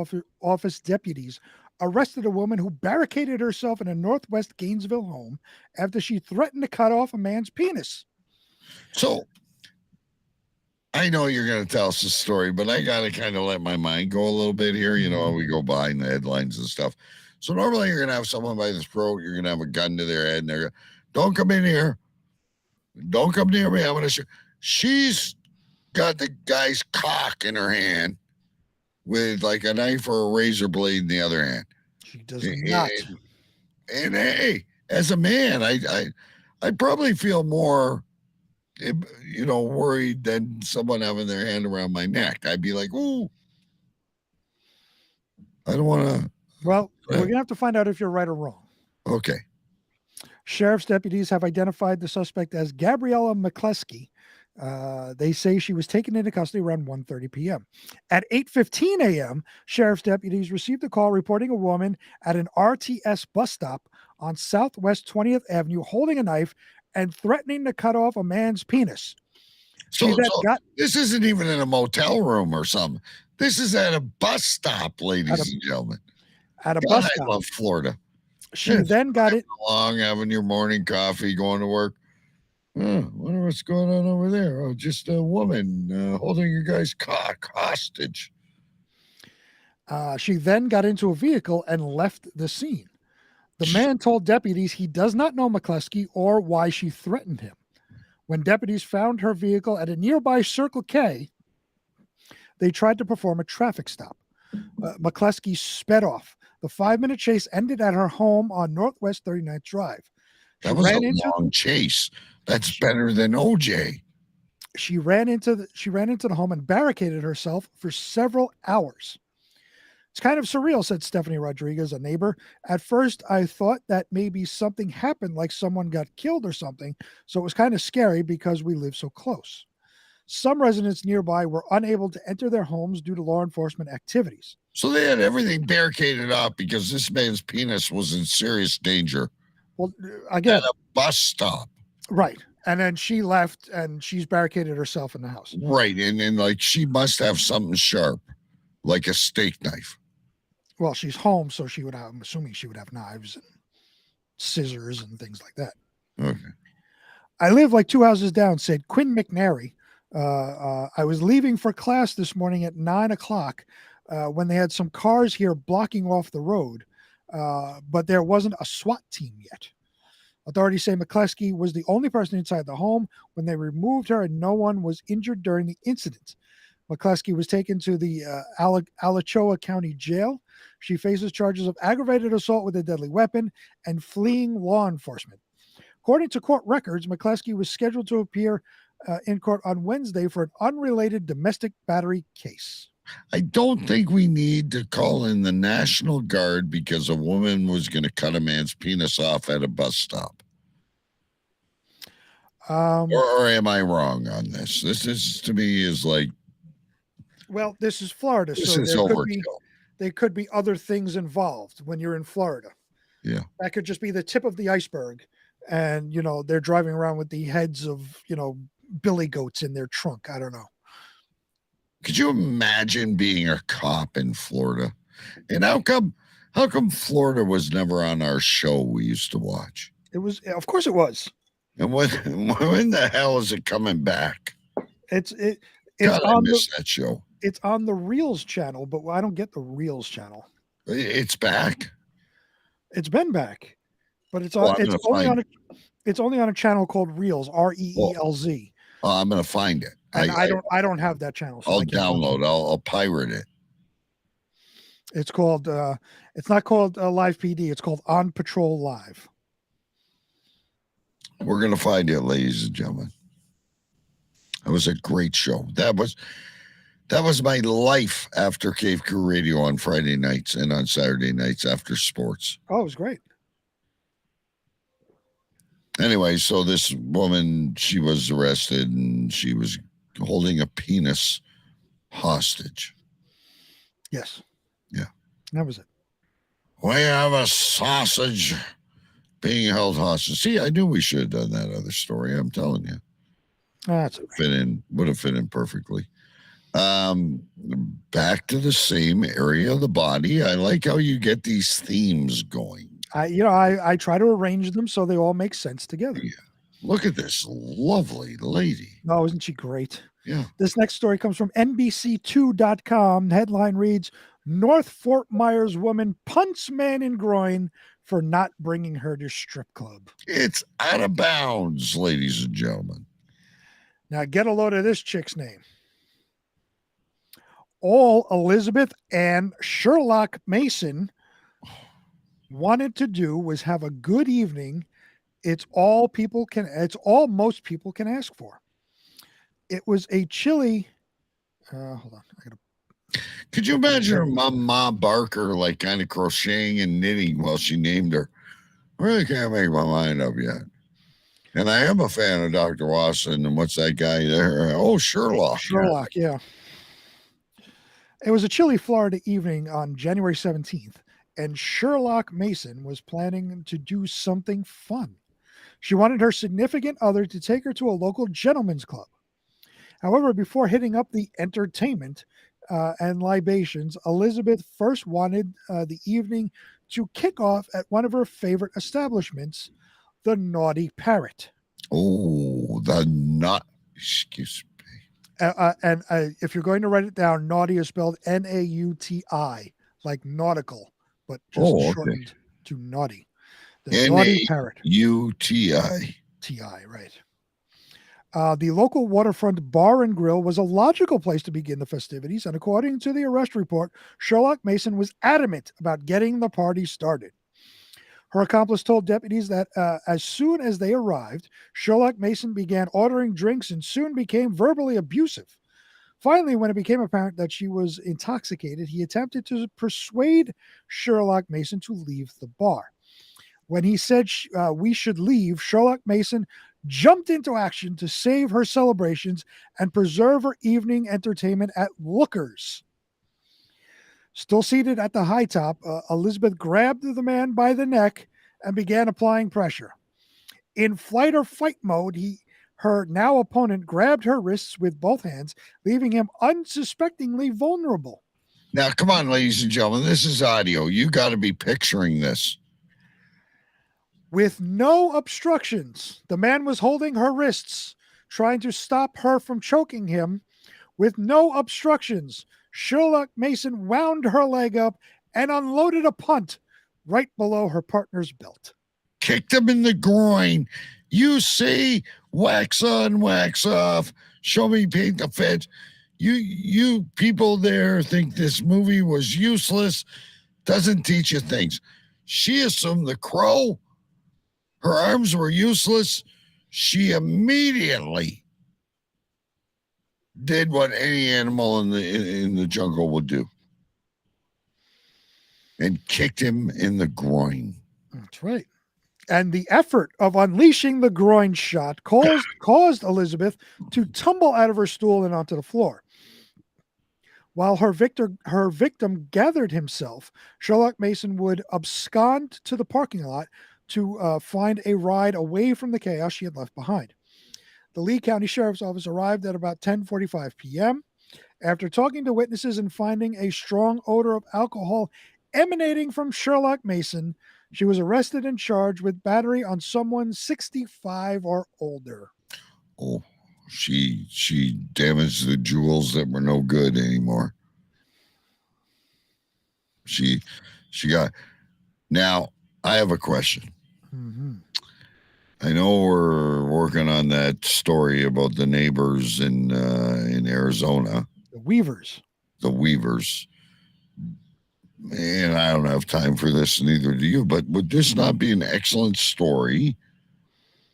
Office deputies arrested a woman who barricaded herself in a Northwest Gainesville home after she threatened to cut off a man's penis. So I know you're going to tell us the story, but I got to kind of let my mind go a little bit here. You know, we go behind the headlines and stuff. So normally you're going to have someone by the throat. You're going to have a gun to their head and they're, don't come in here. Don't come near me. I'm going to shoot. She's got the guy's cock in her hand with like a knife or a razor blade in the other hand. She does not. And hey, as a man, I probably feel more, you know, worried than someone having their hand around my neck. I'd be like, ooh, I don't want to. Well, we're going to have to find out if you're right or wrong. Okay. Sheriff's deputies have identified the suspect as Gabriella McCleskey. They say she was taken into custody around 1:30 p.m. At 8:15 a.m., sheriff's deputies received a call reporting a woman at an RTS bus stop on Southwest 20th Avenue holding a knife and threatening to cut off a man's penis. So this isn't even in a motel room or something. This is at a bus stop, ladies and gentlemen. At a bus stop. I love Florida. She then got it along, having your morning coffee, going to work. Wonder what's going on over there. Oh, just a woman holding your guy's cock hostage. She then got into a vehicle and left the scene. The man told deputies he does not know McCleskey or why she threatened him. When deputies found her vehicle at a nearby Circle K, they tried to perform a traffic stop. McCleskey sped off. The 5-minute chase ended at her home on Northwest 39th Drive. That was a long chase. That's better than OJ. She ran into the home and barricaded herself for several hours. It's kind of surreal, said Stephanie Rodriguez, a neighbor. At first, I thought that maybe something happened, like someone got killed or something. So it was kind of scary because we live so close. Some residents nearby were unable to enter their homes due to law enforcement activities. So they had everything barricaded up because this man's penis was in serious danger. Well, again, at a bus stop. Right. And then she left and she's barricaded herself in the house. Right. And then like she must have something sharp, like a steak knife. Well, she's home, so she would have, I'm assuming she would have knives and scissors and things like that. Okay. I live like 2 houses down, said Quinn McNary. I was leaving for class this morning at 9:00 when they had some cars here blocking off the road, but there wasn't a SWAT team yet. Authorities say McCleskey was the only person inside the home when they removed her, and no one was injured during the incident. McCleskey was taken to the Alachua County Jail. She faces charges of aggravated assault with a deadly weapon and fleeing law enforcement. According to court records, McCleskey was scheduled to appear in court on Wednesday for an unrelated domestic battery case. I don't think we need to call in the National Guard because a woman was going to cut a man's penis off at a bus stop. Or am I wrong on this? This is, to me, is like. Well, this is Florida, this so is there could be other things involved when you're in Florida. Yeah. That could just be the tip of the iceberg. And, you know, they're driving around with the heads of, you know, billy goats in their trunk. I don't know. Could you imagine being a cop in Florida? And how come Florida was never on our show we used to watch? It was, of course it was. And when the hell is it coming back? It's God, on I miss that show. It's on the Reels channel, but I don't get the Reels channel. It's back. It's been back, but it's on. It's only on a channel called Reels, REELZ. Oh, I'm gonna find it. And I don't have that channel. So I'll download. I'll pirate it. It's called. It's not called Live PD. It's called On Patrol Live. We're gonna find it, ladies and gentlemen. That was a great show. That was my life after Cave Crew Radio on Friday nights and on Saturday nights after sports. Oh, it was great. Anyway, so this woman, she was arrested and she was holding a penis hostage. Yes. Yeah. That was it. We have a sausage being held hostage. See, I knew we should have done that other story. I'm telling you. That's would have fit in perfectly. Back to the same area of the body. I like how you get these themes going. I try to arrange them so they all make sense together. Yeah. Look at this lovely lady. Oh, isn't she great? Yeah. This next story comes from NBC2.com. Headline reads, North Fort Myers woman punts man in groin for not bringing her to strip club. It's out of bounds, ladies and gentlemen. Now get a load of this chick's name. All Elizabeth Ann Sherlock Mason wanted to do was have a good evening. It's all most people can ask for. It was a chilly. Hold on. Could you imagine her Ma Barker like kind of crocheting and knitting while she named her? I really can't make my mind up yet. And I am a fan of Dr. Watson. And what's that guy there? Oh, Sherlock. Sherlock, yeah. It was a chilly Florida evening on January 17th, and Sherlock Mason was planning to do something fun. She wanted her significant other to take her to a local gentleman's club. However, before hitting up the entertainment and libations, Elizabeth first wanted the evening to kick off at one of her favorite establishments, the Naughty Parrot. Oh, excuse me. And if you're going to write it down, naughty is spelled Nauti, like nautical, but just shortened to naughty. The Naughty Parrot. UTI. TI, right. The local waterfront bar and grill was a logical place to begin the festivities, and according to the arrest report, Sherlock Mason was adamant about getting the party started. Her accomplice told deputies that as soon as they arrived, Sherlock Mason began ordering drinks and soon became verbally abusive. Finally, when it became apparent that she was intoxicated, he attempted to persuade Sherlock Mason to leave the bar. When he said we should leave, Sherlock Mason jumped into action to save her celebrations and preserve her evening entertainment at Lookers. Still seated at the high top, Elizabeth grabbed the man by the neck and began applying pressure. In flight or fight mode, her now opponent grabbed her wrists with both hands, leaving him unsuspectingly vulnerable. Now, come on, ladies and gentlemen, this is audio. You got to be picturing this. With no obstructions, the man was holding her wrists, trying to stop her from choking him. With no obstructions, Sherlock Mason wound her leg up and unloaded a punt right below her partner's belt. Kicked him in the groin. You see, wax on, wax off. Show me paint the fit. You people there think this movie was useless. Doesn't teach you things. She assumed the crow. Her arms were useless. She immediately did what any animal in the jungle would do, and kicked him in the groin. That's right. And the effort of unleashing the groin shot caused Elizabeth to tumble out of her stool and onto the floor. While her victim gathered himself, Sherlock Mason would abscond to the parking lot to find a ride away from the chaos she had left behind. The Lee County Sheriff's Office arrived at about 10:45 p.m. After talking to witnesses and finding a strong odor of alcohol emanating from Sherlock Mason, she was arrested and charged with battery on someone 65 or older. Oh, she damaged the jewels that were no good anymore. She got. Now, I have a question. Mm-hmm. I know we're working on that story about the neighbors in Arizona. The Weavers. And I don't have time for this, neither do you, but would this not be an excellent story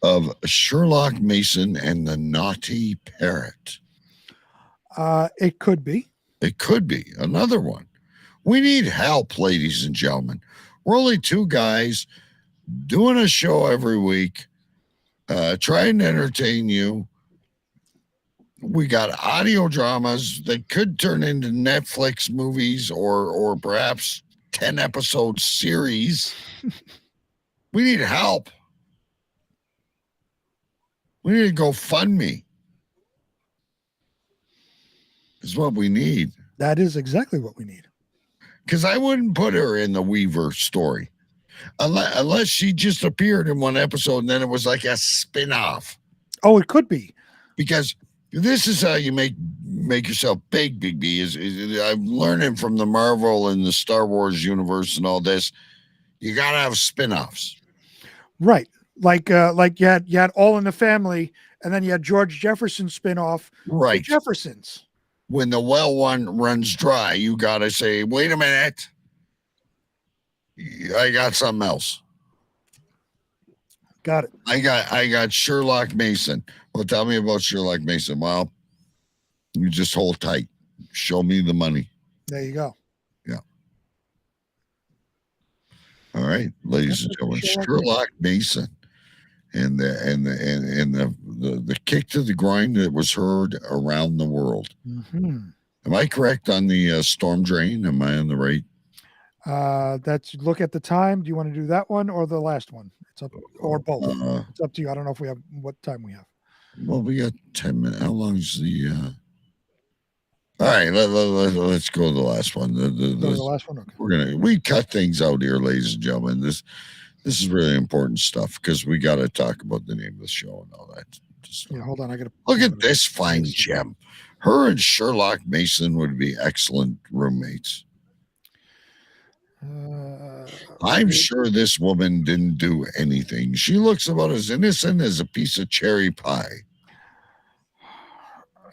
of Sherlock Mason and the Naughty Parrot? It could be. It could be. Another one. We need help, ladies and gentlemen. We're only two guys doing a show every week, trying to entertain you. We got audio dramas that could turn into Netflix movies or perhaps 10-episode series. We need help. We need to GoFundMe. Because is what we need. That is exactly what we need. Because I wouldn't put her in the Weaver story unless she just appeared in one episode and then it was like a spin-off. Oh, it could be. Because this is how you make yourself big, Big B. Is I'm learning from the Marvel and the Star Wars universe and all this. You gotta have spin-offs. Right. Like you had All in the Family, and then you had George Jefferson spin-off. Right. The Jeffersons. When the well one runs dry, you gotta say, wait a minute. I got something else. Got it. I got Sherlock Mason. Well, tell me about Sherlock Mason. Well, you just hold tight. Show me the money. There you go. Yeah. All right, ladies and gentlemen, Sherlock Mason, and the kick to the groin that was heard around the world. Mm-hmm. Am I correct on the storm drain? Am I on the right? That's look at the time. Do you want to do that one or the last one? It's up, or both. It's up to you. I don't know if we have what time we have. Well, we got 10 minutes. How long is the? All right, let's go to the last one. The last one. Okay. We cut things out here, ladies and gentlemen. This is really important stuff because we got to talk about the name of the show and all that. Yeah, hold on. I got to look at this fine gem. Her and Sherlock Mason would be excellent roommates. I'm sure this woman didn't do anything. She looks about as innocent as a piece of cherry pie.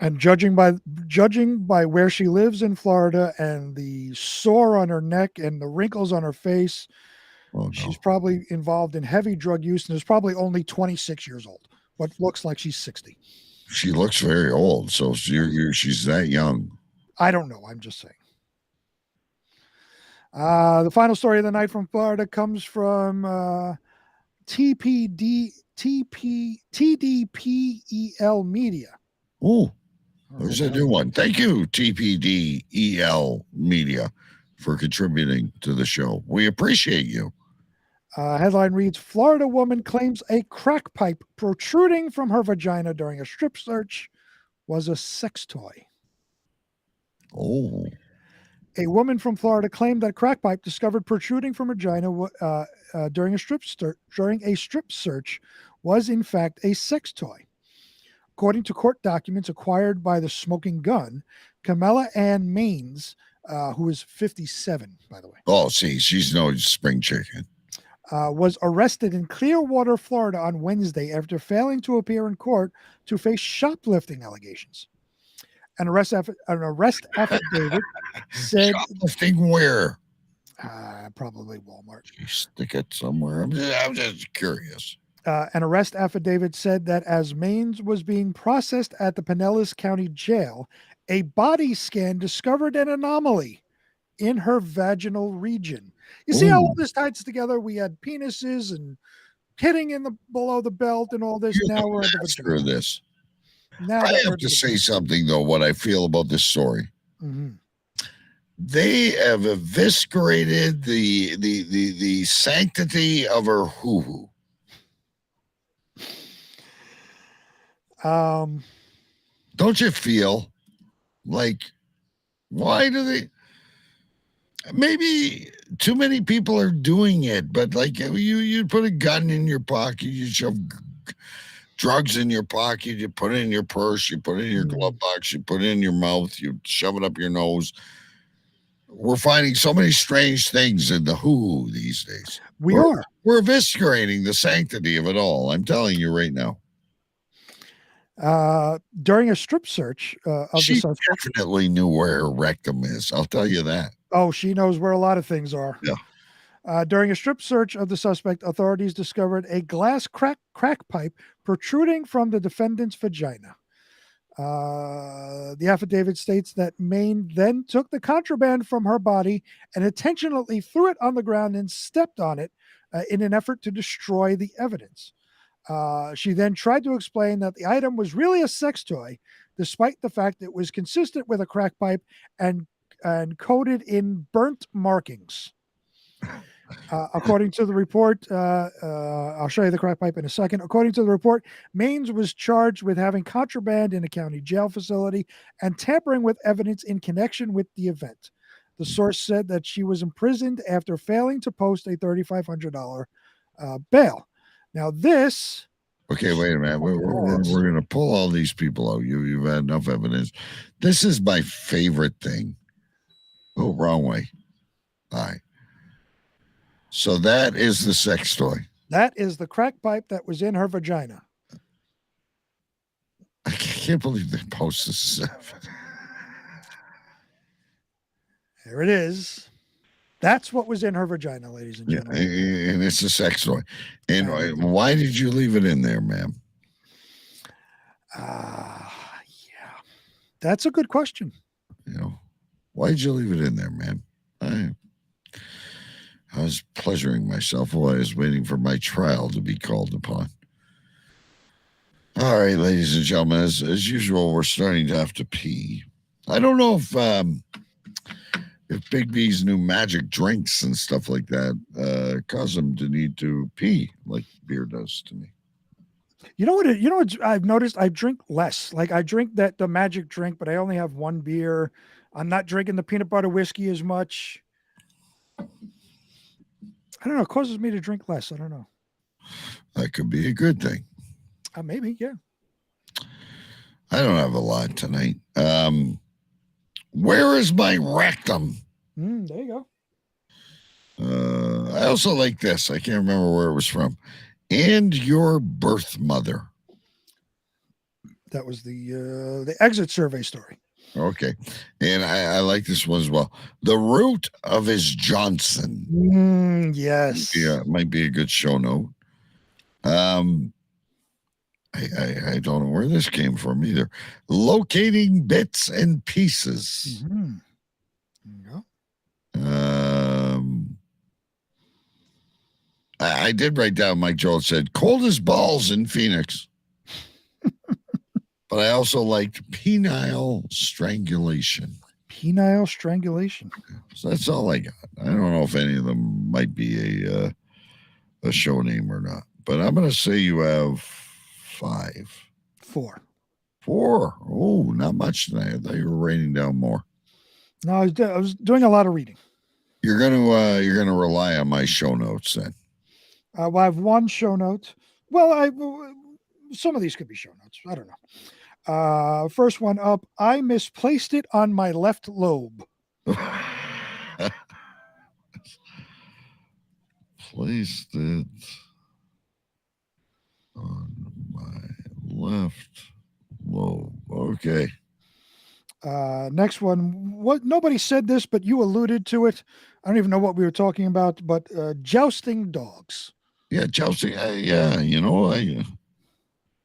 And judging by where she lives in Florida and the sore on her neck and the wrinkles on her face, she's probably involved in heavy drug use and is probably only 26 years old, but looks like she's 60. She looks very old, so she's that young. I don't know. I'm just saying. The final story of the night from Florida comes from TDPEL Media. Oh, there's a new one. Thank you, TPDEL Media, for contributing to the show. We appreciate you. Headline reads, Florida woman claims a crack pipe protruding from her vagina during a strip search was a sex toy. Oh. A woman from Florida claimed that a crack pipe discovered protruding from her vagina during a strip search was in fact a sex toy. According to court documents acquired by the Smoking Gun, Camilla Ann Maines, who is 57, by the way. Oh, see, she's no spring chicken. Was arrested in Clearwater, Florida on Wednesday after failing to appear in court to face shoplifting allegations. An arrest affidavit said... Shoplifting where? Probably Walmart. You stick it somewhere. I'm just curious. An arrest affidavit said that as Maines was being processed at the Pinellas County Jail, a body scan discovered an anomaly in her vaginal region. You see how all this ties together? We had penises and hitting in the below the belt and all this. Now we're at the vagina. This. Now I have to say something, though, what I feel about this story. Mm-hmm. They have eviscerated the sanctity of her hoo-hoo. Don't you feel like, why do they? Maybe too many people are doing it, but like you put a gun in your pocket, you shove drugs in your pocket, you put it in your purse, you put it in your glove box, you put it in your mouth, you shove it up your nose. We're finding so many strange things in the hoo-hoo these days. We're eviscerating the sanctity of it all. I'm telling you right now. During a strip search she definitely knew where her rectum is. I'll tell you that. Oh, she knows where a lot of things are. Yeah. During a strip search of the suspect, authorities discovered a glass crack pipe protruding from the defendant's vagina. The affidavit states that Maine then took the contraband from her body and intentionally threw it on the ground and stepped on it in an effort to destroy the evidence. She then tried to explain that the item was really a sex toy, despite the fact it was consistent with a crack pipe and coated in burnt markings. According to the report, I'll show you the crack pipe in a second. According to the report, Maines was charged with having contraband in a county jail facility and tampering with evidence in connection with the event. The source said that she was imprisoned after failing to post a $3,500 bail. Now, this. Okay, wait a minute. We're going to pull all these people out. You've had enough evidence. This is my favorite thing. Oh, wrong way. All right. So that is the sex toy. That is the crack pipe that was in her vagina. I can't believe they posted this. There it is. That's what was in her vagina, ladies and gentlemen. And it's a sex toy. And why did you leave it in there, ma'am? Yeah. That's a good question. Why did you leave it in there, ma'am? I was pleasuring myself while I was waiting for my trial to be called upon. All right, ladies and gentlemen, as usual, we're starting to have to pee. I don't know if Big B's new magic drinks and stuff like that cause him to need to pee like beer does to me. You know what I've noticed? I drink less. Like I drink the magic drink, but I only have one beer. I'm not drinking the peanut butter whiskey as much. I don't know. It causes me to drink less. I don't know. That could be a good thing. Maybe, yeah. I don't have a lot tonight. Where is my rectum? There you go. I also like this. I can't remember where it was from. And your birth mother. That was the exit survey story. Okay. And I like this one as well. The root of his Johnson. Yes. Yeah, it might be a good show note. I don't know where this came from either. Locating bits and pieces. Mm-hmm. I did write down, Mike Joel said, cold as balls in Phoenix. But I also liked penile strangulation. Penile strangulation. So that's all I got. I don't know if any of them might be a show name or not. But I'm going to say you have 5. 4. 4. Oh, not much tonight. I thought you were writing down more. No, I was doing a lot of reading. You're gonna rely on my show notes then. Well, I have one show note. Well, some of these could be show notes. I don't know. First one up. I misplaced it on my left lobe. Placed it on my left lobe. Okay. Next one. What? Nobody said this, but you alluded to it. I don't even know what we were talking about, but jousting dogs. Yeah, jousting. Yeah, I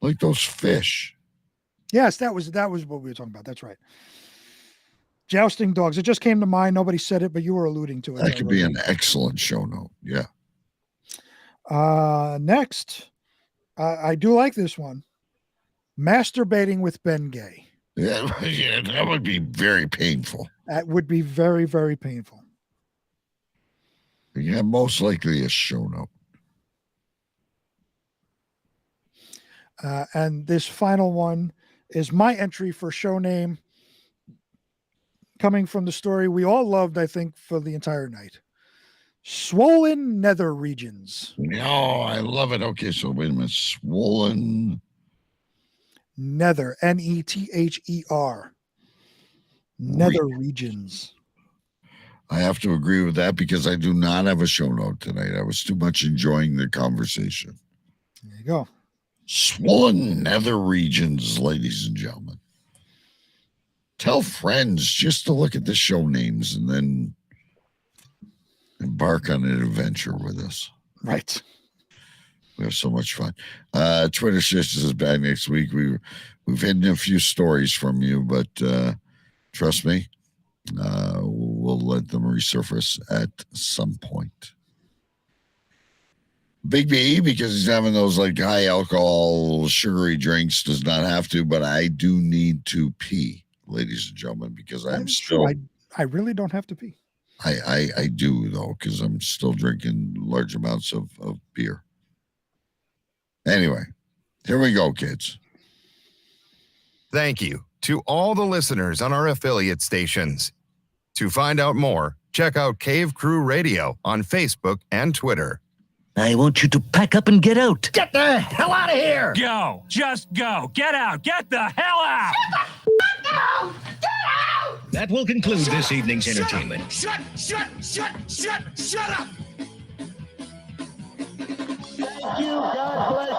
like those fish. Yes, that was what we were talking about. That's right. Jousting dogs. It just came to mind. Nobody said it, but you were alluding to it. That could be an excellent show note. Yeah. Next, I do like this one. Masturbating with Ben Gay. Yeah, that would be very painful. That would be very, very painful. Yeah, most likely a show note. And this final one is my entry for show name, coming from the story we all loved, I think, for the entire night. Swollen nether regions. Oh, I love it. Okay, so wait a minute. Swollen nether, Nether. Nether regions. I have to agree with that because I do not have a show note tonight. I was too much enjoying the conversation. There you go. Swollen nether regions, ladies and gentlemen. Tell friends just to look at the show names and then embark on an adventure with us. Right. We have so much fun. Twitter Sisters is back next week. We've hidden a few stories from you, but trust me, we'll let them resurface at some point. Big B, because he's having those like high alcohol, sugary drinks, does not have to, but I do need to pee, ladies and gentlemen, because I'm still. I really don't have to pee. I do, though, because I'm still drinking large amounts of beer. Anyway, here we go, kids. Thank you to all the listeners on our affiliate stations. To find out more, check out Cave Crew Radio on Facebook and Twitter. I want you to pack up and get out. Get the hell out of here! Go. Just go. Get out. Get the hell out! That will conclude this evening's entertainment. Shut up! Thank you. God bless